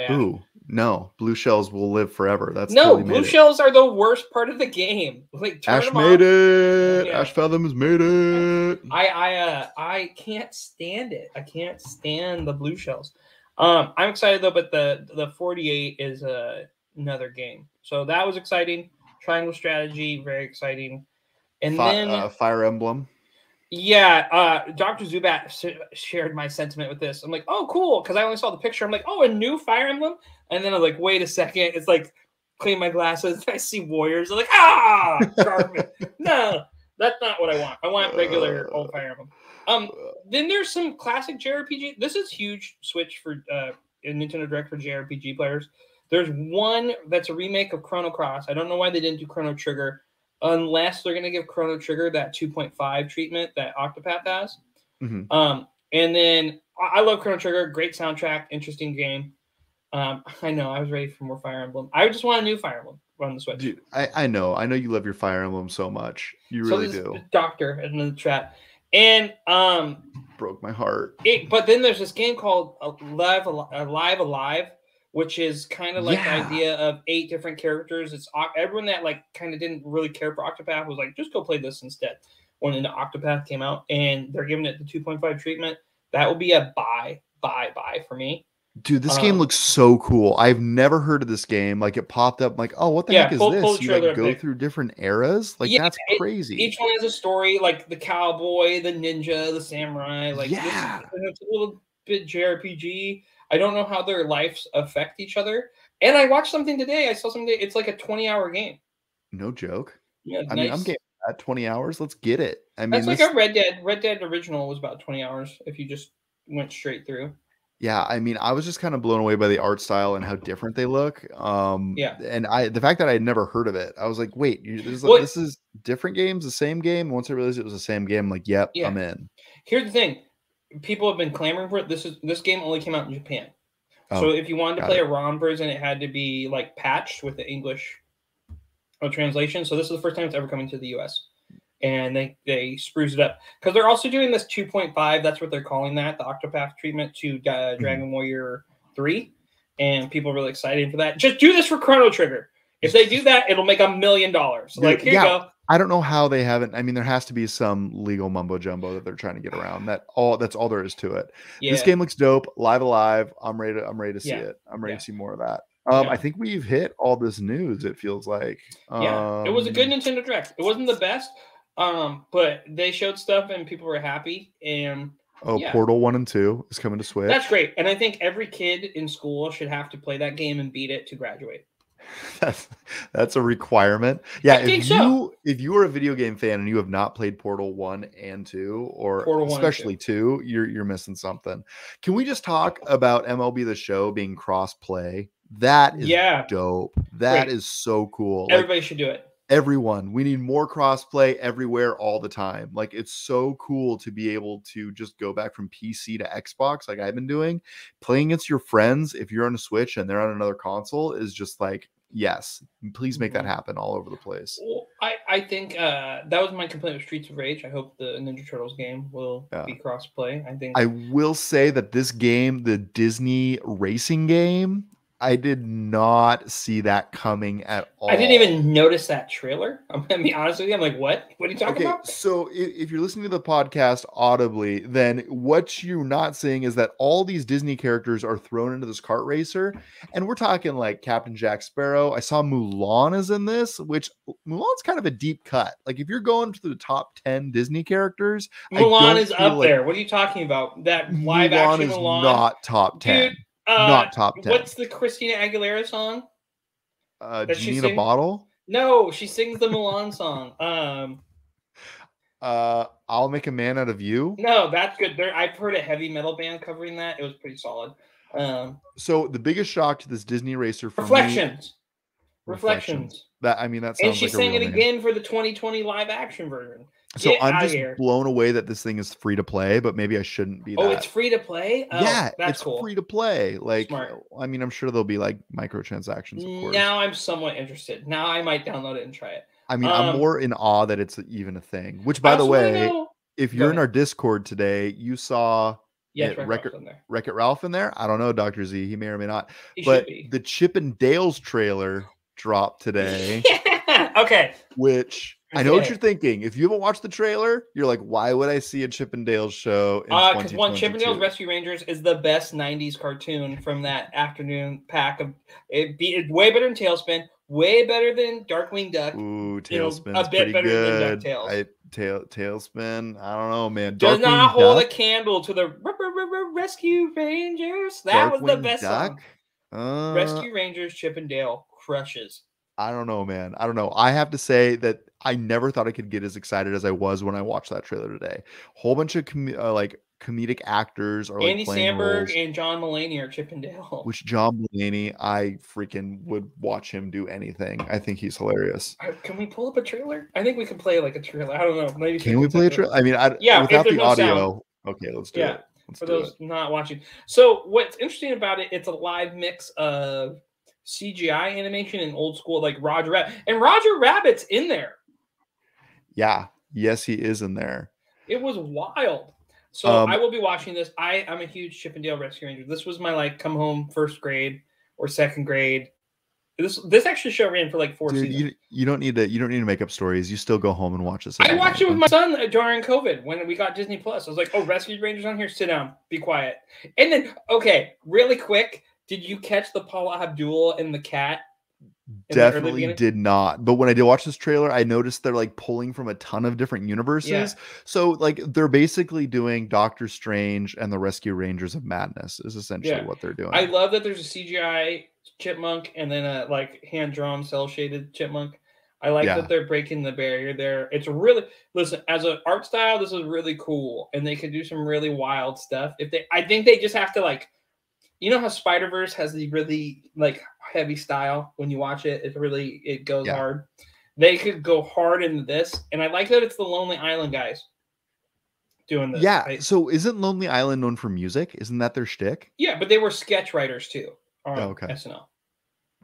Ooh, no. Blue shells will live forever. That's blue shells are the worst part of the game. Like, Ash made it. Yeah. Ash Fathom's made it. I can't stand it. I can't stand the blue shells. I'm excited though, but the 48 is another game. So that was exciting. Triangle Strategy, very exciting. And then Fire Emblem. Yeah, Dr. Zubat shared my sentiment with this. I'm like, oh, cool, because I only saw the picture. I'm like, oh, a new Fire Emblem? And then I'm like, wait a second. It's like, clean my glasses. I see warriors. I'm like, garbage. No, that's not what I want. I want regular old Fire Emblem. Then there's some classic JRPG. This is huge switch for Nintendo Direct for JRPG players. There's one that's a remake of Chrono Cross. I don't know why they didn't do Chrono Trigger. Unless they're going to give Chrono Trigger that 2.5 treatment that Octopath has. Mm-hmm. And then I love Chrono Trigger. Great soundtrack. Interesting game. I know. I was ready for more Fire Emblem. I just want a new Fire Emblem on the Switch. Dude, I know. I know you love your Fire Emblem so much. You really do. Doctor in the chat. And broke my heart. But then there's this game called Alive, which is kind of like the idea of 8 different characters. It's everyone that like kind of didn't really care for Octopath was like, just go play this instead. When the Octopath came out and they're giving it the 2.5 treatment, that will be a buy for me. Dude, this game looks so cool. I've never heard of this game. Like, it popped up. I'm like, oh, what the heck is this? You like go through different eras? Like, that's crazy. Each one has a story, like the cowboy, the ninja, the samurai. Like, it's a little bit JRPG. I don't know how their lives affect each other. And I watched something today. I saw something. It's like a 20-hour game. No joke. Yeah, I mean, I'm getting at 20 hours. Let's get it. I mean, that's like a Red Dead. Red Dead original was about 20 hours if you just went straight through. Yeah, I mean, I was just kind of blown away by the art style and how different they look. And the fact that I had never heard of it, I was like, wait, this is different games, the same game. Once I realized it was the same game, I'm like, yep, I'm in. Here's the thing. People have been clamoring for it. This game only came out in Japan. So if you wanted to play a ROM version, it had to be like patched with the English translation. So this is the first time it's ever coming to the US. And they spruce it up because they're also doing this 2.5. That's what they're calling that, the Octopath treatment to Dragon Warrior 3. And people are really excited for that. Just do this for Chrono Trigger. If they do that, it'll make $1 million. Like, here you go. I don't know how they haven't. I mean, there has to be some legal mumbo jumbo that they're trying to get around. That's all there is to it. Yeah. This game looks dope. Live Alive. I'm ready to see it. I'm ready to see more of that. I think we've hit all this news. It feels like. It was a good Nintendo Direct. It wasn't the best, but they showed stuff and people were happy. And Portal 1 and 2 is coming to Switch. That's great. And I think every kid in school should have to play that game and beat it to graduate. That's a requirement. Yeah, if you are a video game fan and you have not played Portal 1 and 2, or especially 2, you're missing something. Can we just talk about MLB The Show being cross-play? That is dope. That is so cool. Everybody should do it. Everyone. We need more cross-play everywhere all the time. Like, it's so cool to be able to just go back from PC to Xbox like I've been doing. Playing against your friends, if you're on a Switch and they're on another console, is just like, yes, please make that happen all over the place. Well, I think that was my complaint with Streets of Rage. I hope the Ninja Turtles game will be cross-play. I will say that this game, the Disney racing game, I did not see that coming at all. I didn't even notice that trailer. I'm going to be honest with you. I'm like, what? What are you talking about? So if you're listening to the podcast audibly, then what you're not seeing is that all these Disney characters are thrown into this kart racer. And we're talking like Captain Jack Sparrow. I saw Mulan is in this, which Mulan's kind of a deep cut. Like, if you're going to the top 10 Disney characters, Mulan is up there. What are you talking about? That live action Mulan is not top 10. Dude, not top 10. What's the Christina Aguilera song? Genie in a Bottle? No, she sings the Mulan song. I'll Make a Man Out of You? No, that's good. I've heard a heavy metal band covering that. It was pretty solid. So the biggest shock to this Disney racer for Reflections. That sounds and she sang it again for the 2020 live action version. So I'm just blown away that this thing is free to play, but maybe I shouldn't be. It's free to play. It's cool. Free to play. Like, smart. I mean, I'm sure there'll be like microtransactions. Of course. Now I'm somewhat interested. Now I might download it and try it. I mean, I'm more in awe that it's even a thing. Which, by the way, if you're in our Discord today, you saw Wreck-It Ralph in there. I don't know, Dr. Z. He may or may not. But the Chip and Dale's trailer dropped today. Okay. Which I know what you're thinking. If you haven't watched the trailer, you're like, why would I see a Chip and Dale's show in 2022? Because Chip and Dale's Rescue Rangers is the best 90s cartoon from that afternoon pack of it's way better than Tailspin, way better than Darkwing Duck. Ooh, Tailspin's a bit better good. Than DuckTales. Tailspin, I don't know, man. Does not hold a candle to the Rescue Rangers. That was the best song. Rescue Rangers, Chip and Dale crushes. I don't know, man. I don't know. I have to say that I never thought I could get as excited as I was when I watched that trailer today. Whole bunch of comedic actors are Andy playing Samberg roles. And John Mulaney are Chip and Dale. Which John Mulaney, I freaking would watch him do anything. I think he's hilarious. Can we pull up a trailer? I think we can play like a trailer. I don't know. Maybe can we play a trailer? I mean, without the audio. Okay, let's do it. For those not watching. So what's interesting about it? It's a live mix of CGI animation and old school, like Roger Rabbit. And Roger Rabbit's in there. Yeah. Yes, he is in there. It was wild. So I will be watching this. I'm a huge Chip and Dale Rescue Ranger. This was my come home first grade or second grade. This actually show ran for like 4 seasons. You don't need to make up stories. You still go home and watch this. I watched it with my son during COVID when we got Disney Plus. I was like, oh, Rescue Rangers on here. Sit down, be quiet. And then, okay, really quick. Did you catch the Paula Abdul and the cat? Definitely did not. But when I did watch this trailer, I noticed they're pulling from a ton of different universes. Yeah. So they're basically doing Doctor Strange and the Rescue Rangers of Madness is essentially what they're doing. I love that there's a CGI chipmunk and then a hand-drawn cel-shaded chipmunk. I like that they're breaking the barrier there. It's really, listen, as an art style, this is really cool. And they could do some really wild stuff. I think they just have to you know how Spider-Verse has the really heavy style when you watch it? It goes hard. They could go hard into this, and I like that it's the Lonely Island guys doing this. Yeah. Right? So isn't Lonely Island known for music? Isn't that their shtick? Yeah, but they were sketch writers too on SNL.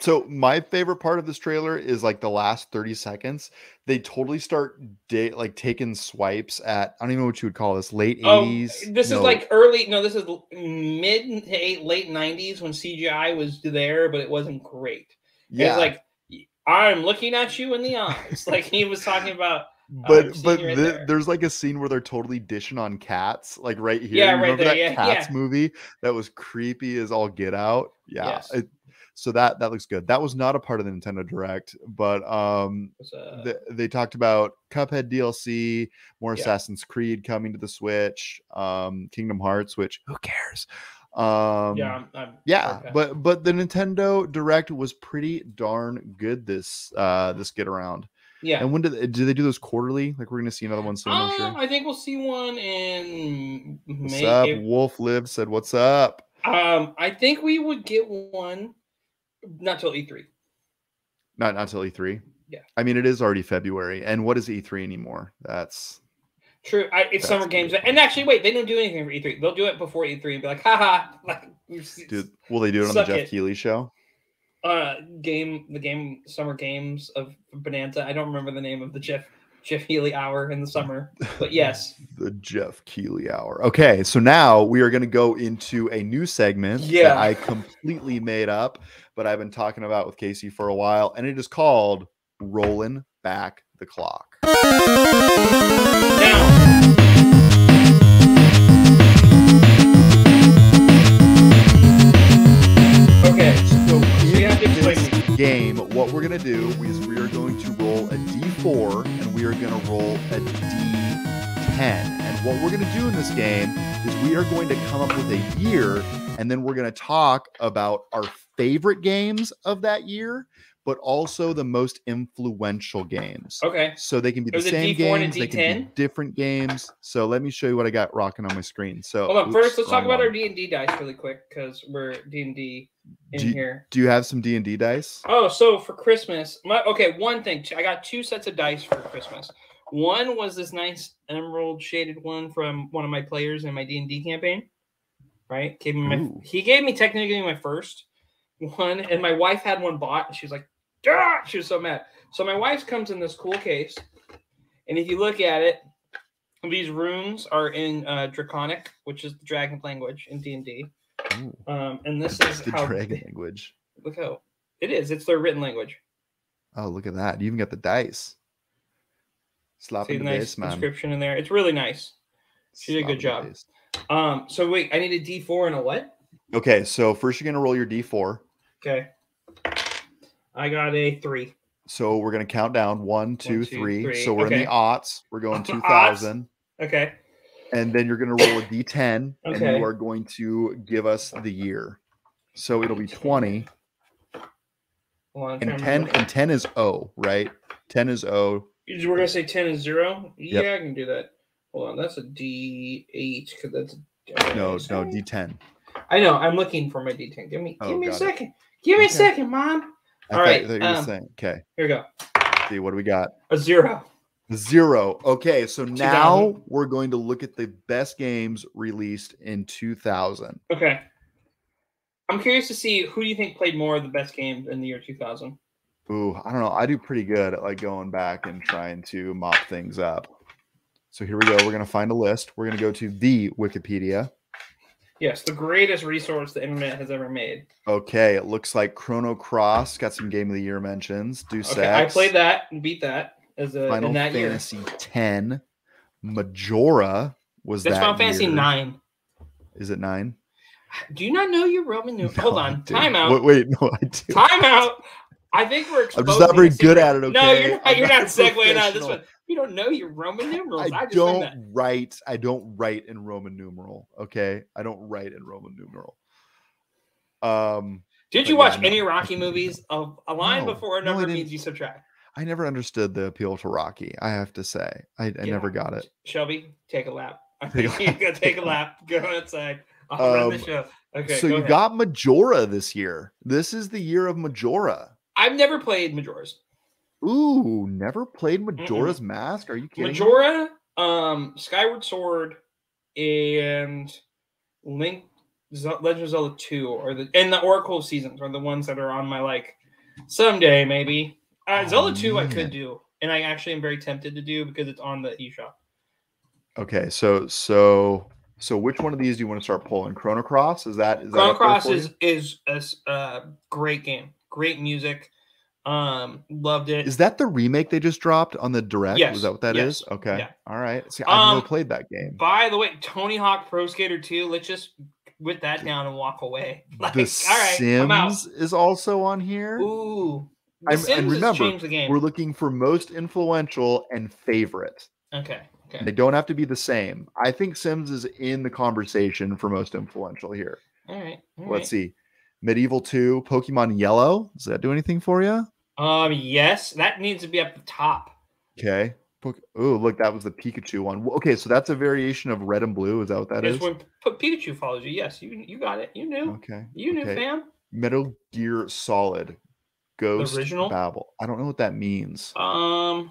So my favorite part of this trailer is like the last 30 seconds. They totally start like taking swipes at, I don't even know what you would call this, late Oh, 80s. this is like early. No, this is mid to late 90s when CGI was there, but it wasn't great. Yeah. It's like, I'm looking at you in the eyes. Like he was talking about. But there's like a scene where they're totally dishing on cats, like right here. Yeah, you right remember there. that Yeah, Cats movie that was creepy as all get out? Yeah. Yes. So that looks good. That was not a part of the Nintendo Direct, but they talked about Cuphead DLC, more Assassin's Creed coming to the Switch, Kingdom Hearts, which who cares? But the Nintendo Direct was pretty darn good this get around. Yeah. And when do they do those quarterly? Like we're gonna see another one soon, I'm sure. I think we'll see one in May. What's up? Wolf Live said, "What's up?" I think we would get one, not till E3. Not till E3. Yeah. I mean, it is already February, and what is E3 anymore? That's true. It's Summer Games, and actually, wait, they don't do anything for E3. They'll do it before E3 and be like, haha. Like, dude, will they do it on the Jeff Keighley show? The game Summer Games of Bonanza. I don't remember the name of the Jeff Keighley hour in the summer, but yes. The Jeff Keighley hour. Okay, so now we are going to go into a new segment that I completely made up, but I've been talking about with Casey for a while, and it is called Rolling Back the Clock. Game, what we're going to do is we are going to roll a D4 and we are going to roll a D10. And what we're going to do in this game is we are going to come up with a year, and then we're going to talk about our favorite games of that year, but also the most influential games. Okay. So they can be the same games, they can be different games. So let me show you what I got rocking on my screen. So hold on, first let's talk about our D&D dice really quick, because we're D&D here. Do you have some D&D dice? Oh, so for Christmas, one thing. I got 2 sets of dice for Christmas. One was this nice emerald shaded one from one of my players in my D&D campaign. Right? He gave me technically my first one, and my wife had one bought, and she was like, "Duh!" She was so mad. So my wife's comes in this cool case, and if you look at it, these runes are in Draconic, which is the dragon language in D&D. And this is the dragon language. Look how it is. It's their written language. Oh, look at that! You even got the dice. Slapping the nice base, man. Inscription in there. It's really nice. She did a good job. So wait, I need a D4 and a what? Okay, so first you're gonna roll your D4. Okay. I got a 3. So we're gonna count down 1, 2, 3. So we're in the aughts. We're going 2000. Okay. And then you're gonna roll a D10, and you are going to give us the year. So it'll be 20. And 10 is O, right? 10 is O. We're gonna say 10 is 0. Yep. Yeah, I can do that. Hold on, that's a D8 because that's no D10. I know. I'm looking for my D10. Give me a second. Give me a second, Mom. All right. Okay. Here we go. Let's see, what do we got? A 0. 0. Okay, so now we're going to look at the best games released in 2000. Okay. I'm curious to see who do you think played more of the best games in the year 2000? Ooh, I don't know. I do pretty good at like going back and trying to mop things up. So here we go. We're going to find a list. We're going to go to the Wikipedia. Yes, the greatest resource the internet has ever made. Okay, it looks like Chrono Cross got some Game of the Year mentions. Deus Ex. I played that and beat that as a Final in that Fantasy year. 10. Majora was That's that Final Fantasy 9. Is it 9? Do you not know your Roman numerals? Hold on. Time out. Wait, no, I do. Time out. I think we're exposing. I'm just not very good at it, okay? No, you're not. You're not segueing out this one. You don't know your Roman numerals. I don't write in Roman numeral, okay? I don't write in Roman numeral. Did you watch any Rocky movies? A line before a number means you subtract. I never understood the appeal to Rocky, I have to say. I never got it. Shelby, take a lap. I think you go take a lap. Go outside. I'll run the show. Okay. So you got Majora this year. This is the year of Majora. I've never played Majora's. Ooh, never played Majora's Mask? Are you kidding Majora, Skyward Sword, and Legend of Zelda 2 and the Oracle Seasons are the ones that are on my Someday, maybe. Zelda 2 I man. could do, and I actually am very tempted to do because it's on the eShop. Okay, so which one of these do you want to start pulling? Chrono Cross? Is that Chrono up there Cross for you? is a great game, great music. Loved it. Is that the remake they just dropped on the Direct? Yes. Was that what that is? Yes. Okay. Yeah. All right. See, I've never played that game. By the way, Tony Hawk Pro Skater 2, let's just whip that down and walk away. Like, The all right, I'm out. Sims is also on here. Ooh. The Sims has changed the game. We're looking for most influential and favorite. Okay. They don't have to be the same. I think Sims is in the conversation for most influential here. All right. Let's see. Medieval 2, Pokemon Yellow. Does that do anything for you? Yes, that needs to be up the top. Okay. Oh, look, that was the Pikachu one. Okay, so that's a variation of Red and Blue. Is that what that is? When Pikachu follows you. Yes, you got it. You knew. Okay. You knew, fam. Metal Gear Solid. Ghost the original? Babel. I don't know what that means. That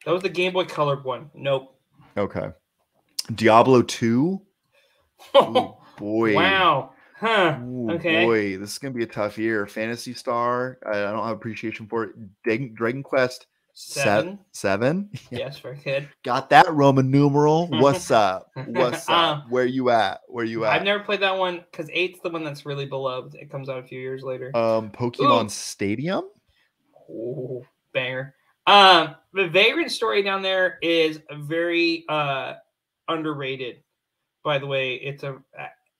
was the Game Boy Colored one. Nope. Okay. Diablo 2. Oh, boy. Wow. Huh. Ooh, okay. Boy, this is gonna be a tough year. Phantasy Star. I don't have appreciation for it. Dragon Quest 7. Yes, very good. Got that Roman numeral. What's up? What's up? Where you at? I've never played that one because 8's the one that's really beloved. It comes out a few years later. Pokemon Stadium. Oh, banger. The Vagrant Story down there is very underrated. By the way, it's a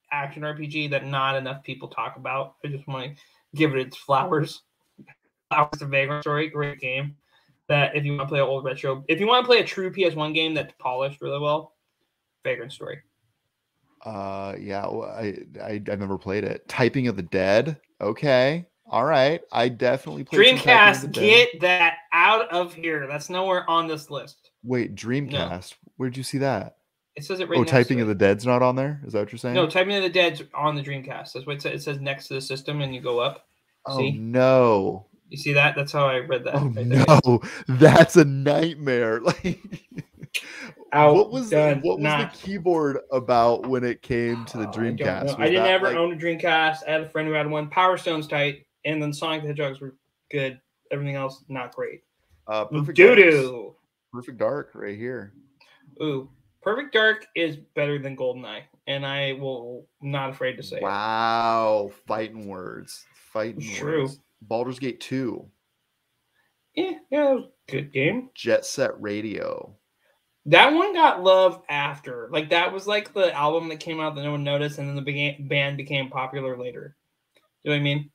action RPG that not enough people talk about. I just want to give it its flowers. Flowers of Vagrant Story, great game. That if you want to play an old retro, if you want to play a true PS1 game that's polished really well, Vagrant Story. Yeah, I've never played it. Typing of the Dead. Okay, all right. I definitely played Dreamcast. Get that out of here. That's nowhere on this list. Wait, Dreamcast. No. Where'd you see that? It says it right next to it. Typing of the Dead's not on there? Is that what you're saying? No, Typing of the Dead's on the Dreamcast. That's what it says. It says next to the system, and you go up. See? Oh, no. You see that? That's how I read that. Oh, no. That's a nightmare. Like, what was the keyboard about when it came to the Dreamcast? I didn't ever own a Dreamcast. I had a friend who had one. Power Stone's tight, and then Sonic the Hedgehogs were good. Everything else, not great. Doo-doo. Perfect Dark right here. Ooh. Perfect Dark is better than GoldenEye, and I will not afraid to say it. Wow. Fighting words. True. Words. Baldur's Gate 2. Yeah, it was a good game. Jet Set Radio. That one got love after. Like, that was like the album that came out that no one noticed, and then the band became popular later. You know what I mean?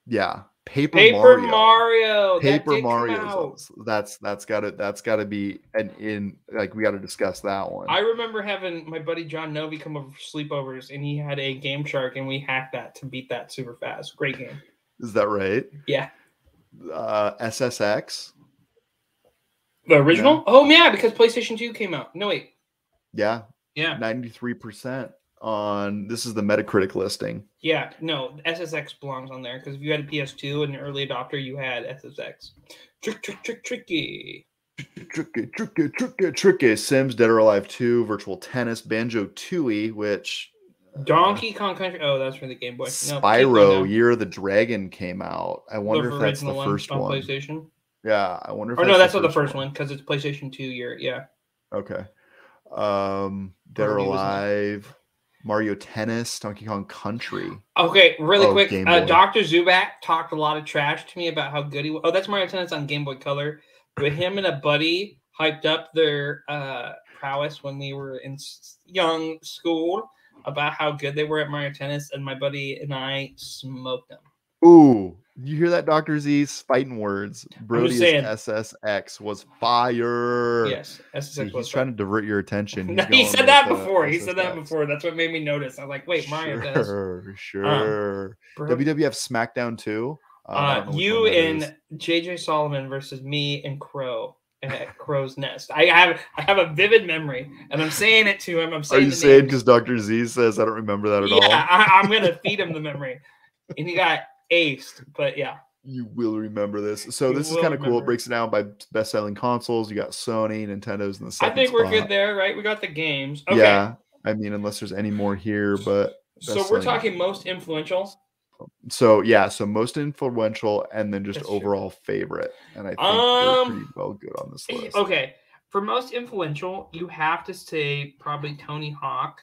Yeah. Paper Mario. Paper Mario. That's gotta be we gotta discuss that one. I remember having my buddy John Novi come over for sleepovers, and he had a Game Shark, and we hacked that to beat that super fast. Great game. Is that right? Yeah. SSX. The original? No. Oh yeah, because PlayStation 2 came out. No wait. Yeah. Yeah. 93% on this is the Metacritic listing. Yeah, no, SSX belongs on there because if you had a PS2 and an early adopter, you had SSX. Tricky. Sims, Dead or Alive 2, Virtual Tennis, Banjo Tooie, which Donkey Kong Country. Oh, that's for the Game Boy. Spyro, Year of the Dragon came out. I wonder if that's the first one. PlayStation. Yeah, I wonder if. Or no, that's not the first one because it's PlayStation 2 year. Yeah. Okay. Dead or Alive. Mario Tennis, Donkey Kong Country. Okay, really quick. Dr. Zubat talked a lot of trash to me about how good he was. Oh, that's Mario Tennis on Game Boy Color. But him and a buddy hyped up their prowess when we were in young school about how good they were at Mario Tennis, and my buddy and I smoked them. Ooh, you hear that, Dr. Z's fighting words? Brody's SSX was fire. Yes, SSX was He's trying to divert your attention. No, he said that before. He said that before. That's what made me notice. I was like, wait, Mario Tennis. Sure. WWF SmackDown 2. You and JJ Solomon versus me and Crow at Crow's Nest. I have a vivid memory, and I'm saying it to him. Are you saying because Dr. Z says I don't remember that at all? Yeah, I'm gonna feed him the memory, and he got aced. But yeah, you will remember this. So this is kind of cool. It breaks it down by best-selling consoles. You got Sony, Nintendo's in the second. I think we're good there, right? We got the games. Okay. Yeah, I mean, unless there's any more here, but so we're talking most influential. So yeah, so most influential and then just That's overall favorite. And I think we're pretty well good on this list. Okay. For most influential, you have to say probably Tony Hawk.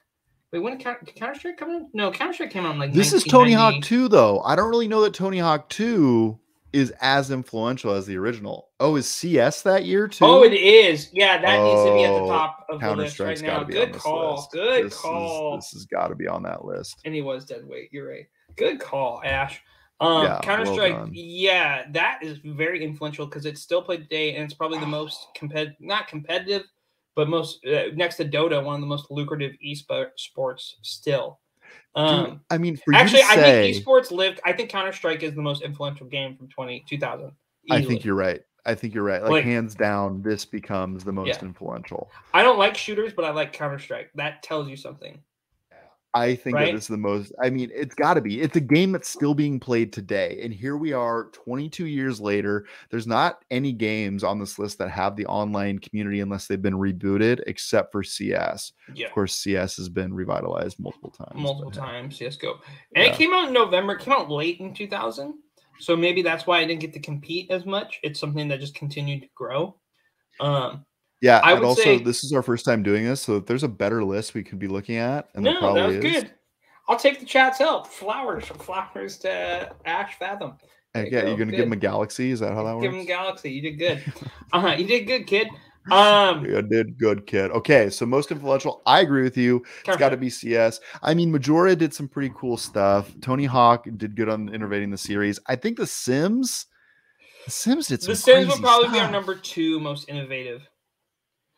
Wait, when did Counter-Strike come out? No, Counter-Strike came out in like This is Tony Hawk 2, though. I don't really know that Tony Hawk 2 is as influential as the original. Oh, is CS that year too? Oh, it is. Yeah, that needs to be at the top of the list right now. Good call. Good call. This has got to be on that list. And he was dead weight. You're right. Good call, Ash. Yeah, Counter-Strike, well done. yeah, that is very influential because it's still played today, and it's probably the most not competitive, but most next to Dota, one of the most lucrative esports still. Dude, I mean, for actually, you to say, I think esports lived. I think Counter-Strike is the most influential game from 2000. Easily. I think you're right. Like hands down, this becomes the most influential. I don't like shooters, but I like Counter-Strike. That tells you something. I think that this is the most, I mean, it's got to be. It's a game that's still being played today. And here we are 22 years later. There's not any games on this list that have the online community unless they've been rebooted, except for CS. Yeah. Of course, CS has been revitalized multiple times. CSGO. And it came out in November. It came out late in 2000. So maybe that's why I didn't get to compete as much. It's something that just continued to grow. Yeah, and also say, this is our first time doing this, so if there's a better list we could be looking at, and there probably is. Good. I'll take the chat's help. Flowers to Ash Fathom. Heck yeah, you're gonna give him a galaxy? Is that how that works? Give him a galaxy. You did good. You did good, kid. You did good, kid. Okay, so most influential. I agree with you. It's got to be CS. I mean, Majora did some pretty cool stuff. Tony Hawk did good on innovating the series. I think The Sims did some crazy stuff. The Sims would probably be our number 2 most innovative.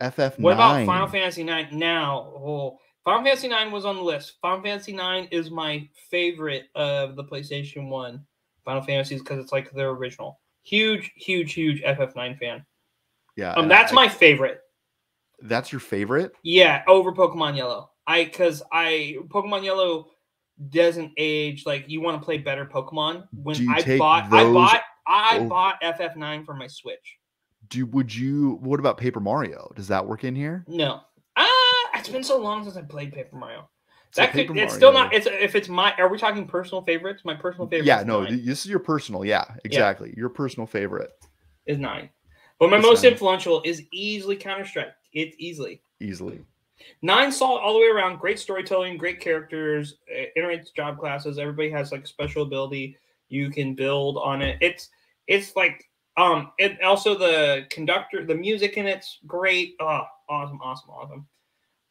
FF9. What about Final Fantasy 9 now? Final Fantasy 9 was on the list. Final Fantasy 9 is my favorite of the PlayStation 1 Final Fantasies because it's like their original. Huge FF9 fan. Yeah. That's my favorite. That's your favorite? Yeah, over Pokemon Yellow. Pokemon Yellow doesn't age. Like, you want to play better Pokemon. When I bought FF9 for my Switch. What about Paper Mario? Does that work in here? No. It's been so long since I played Paper Mario. It's still not. Are we talking personal favorites? My personal favorite. Yeah, no, this is your personal. Yeah, exactly. Yeah. Your personal favorite is 9. But my most influential is easily Counter-Strike. It's easily. 9 solid all the way around. Great storytelling, great characters, iterates job classes. Everybody has like a special ability. You can build on it. It's like. And also the conductor, the music in it's great. Oh, awesome.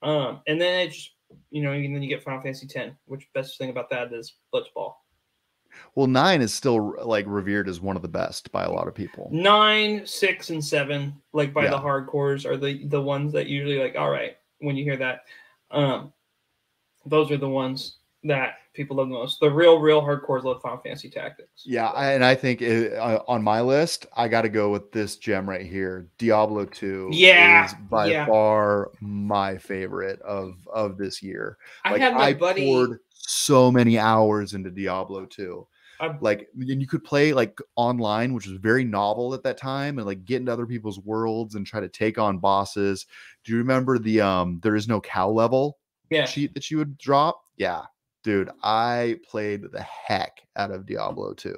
And then it's and then you get Final Fantasy X, which best thing about that is Blitzball. Well, 9 is still like revered as one of the best by a lot of people. 9, 6, and 7, like by the hardcores, are the ones that usually like. All right, when you hear that, those are the ones that people love the most. The real hardcores love Final Fantasy Tactics. Yeah, and I think on my list, I got to go with this gem right here. Diablo 2 is by far my favorite of this year. I poured so many hours into Diablo 2. And you could play like online, which was very novel at that time, and like get into other people's worlds and try to take on bosses. Do you remember the there is no cow level cheat that you would drop? Yeah. Dude, I played the heck out of Diablo 2.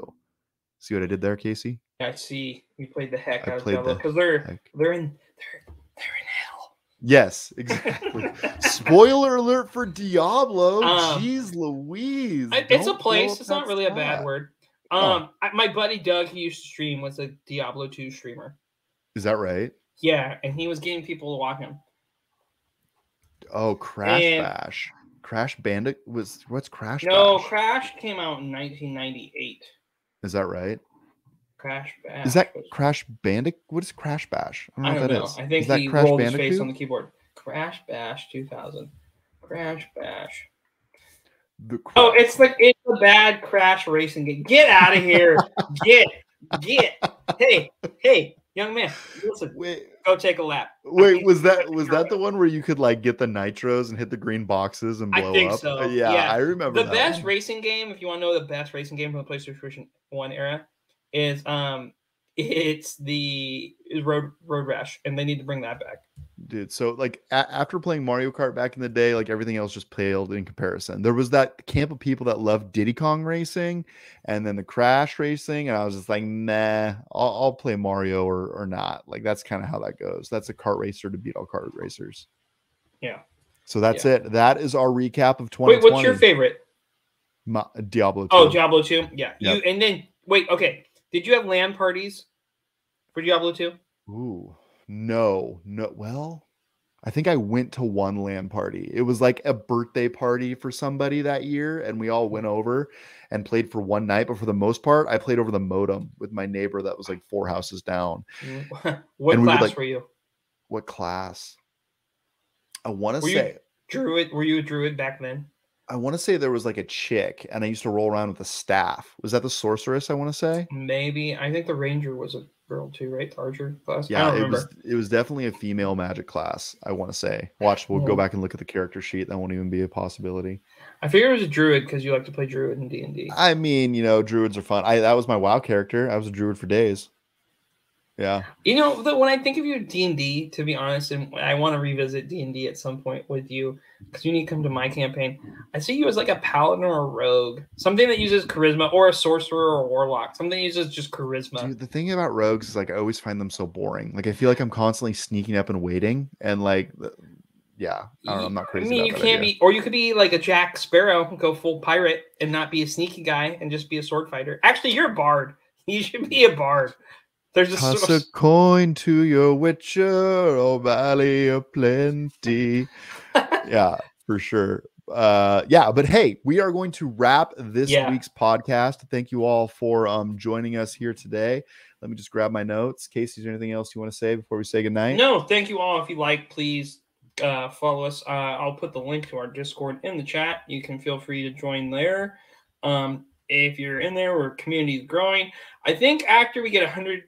See what I did there, Casey? I see. You played the heck out of Diablo because they're in hell. Yes, exactly. Spoiler alert for Diablo. Jeez Louise. It's a place. It's not really a bad word. My buddy Doug, he used to stream, was a Diablo 2 streamer. Is that right? Yeah, and he was getting people to watch him. Oh, Crash Bash. Crash Bandit what's Crash Bash? No, Crash came out in 1998. Is that right? Crash Bash. Is that Crash Bandit? What is Crash Bash? I don't know what that is. I think he rolled his face on the keyboard. Crash Bash 2000. Crash Bash. It's the bad Crash racing game. Get out of here. Get. Hey, young man, listen. Go take a lap. Wait, was that the one where you could like get the nitros and hit the green boxes and blow up? I think so. Yeah, I remember the best racing game. If you want to know the best racing game from the PlayStation 1 era, is It's the Road Rash, and they need to bring that back. Dude, so like after playing Mario Kart back in the day, like everything else just paled in comparison. There was that camp of people that loved Diddy Kong racing and then the Crash racing, and I was just like, nah, I'll play Mario or not. Like that's kind of how that goes. That's a kart racer to beat all kart racers. Yeah. So that's it. That is our recap of 2020. Wait, what's your favorite? Diablo 2. Oh, Diablo 2. Yeah. Yep. And then wait, okay. Did you have LAN parties for Diablo 2? Ooh, no. Well, I think I went to one LAN party. It was like a birthday party for somebody that year, and we all went over and played for one night. But for the most part, I played over the modem with my neighbor that was like 4 houses down. What class were you? What class? I want to say Druid. Were you a druid back then? I want to say there was like a chick, and I used to roll around with a staff. Was that the sorceress? I want to say maybe. I think the ranger was a girl too, right? The archer class. Yeah, I don't remember. It was definitely a female magic class. I want to say. Watch, we'll go back and look at the character sheet. That won't even be a possibility. I figure it was a druid because you like to play druid in D&D. I mean, you know, druids are fun. That was my WoW character. I was a druid for days. Yeah. You know, when I think of you D&D, to be honest, and I want to revisit D&D at some point with you, because you need to come to my campaign, I see you as like a paladin or a rogue. Something that uses charisma, or a sorcerer or a warlock. Something that uses just charisma. Dude, the thing about rogues is like I always find them so boring. Like I feel like I'm constantly sneaking up and waiting, and like, yeah, I don't know, I'm not crazy. I mean, you can't be, or you could be like a Jack Sparrow, go full pirate, and not be a sneaky guy, and just be a sword fighter. Actually, you're a bard. You should be a bard. There's a Toss a coin to your witcher, oh valley of plenty. Yeah, for sure. Yeah, but hey, we are going to wrap this week's podcast. Thank you all for joining us here today. Let me just grab my notes. Casey, is there anything else you want to say before we say goodnight? No, thank you all. If you like, please follow us. I'll put the link to our Discord in the chat. You can feel free to join there. If you're in there, our community is growing. I think after we get 100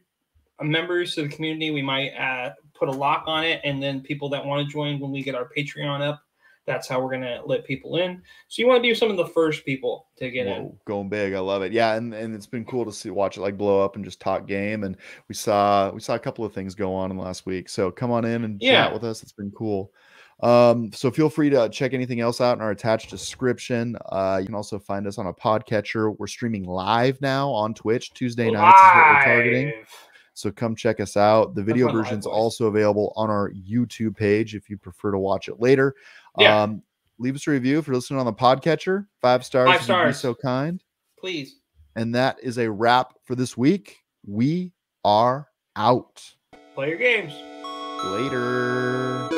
members to the community, we might put a lock on it, and then people that want to join when we get our Patreon up, that's how we're going to let people in. So you want to be some of the first people to get in. Going big. I love it. Yeah. And it's been cool to watch it like blow up and just talk game. And we saw a couple of things go on in the last week. So come on in and chat with us. It's been cool. So feel free to check anything else out in our attached description. You can also find us on a podcatcher. We're streaming live now on Twitch. Tuesday nights is what we're targeting. So come check us out. The video version is also available on our YouTube page if you prefer to watch it later. Yeah. Leave us a review if you're listening on the podcatcher. 5 stars. 5 stars. Be so kind. Please. And that is a wrap for this week. We are out. Play your games. Later.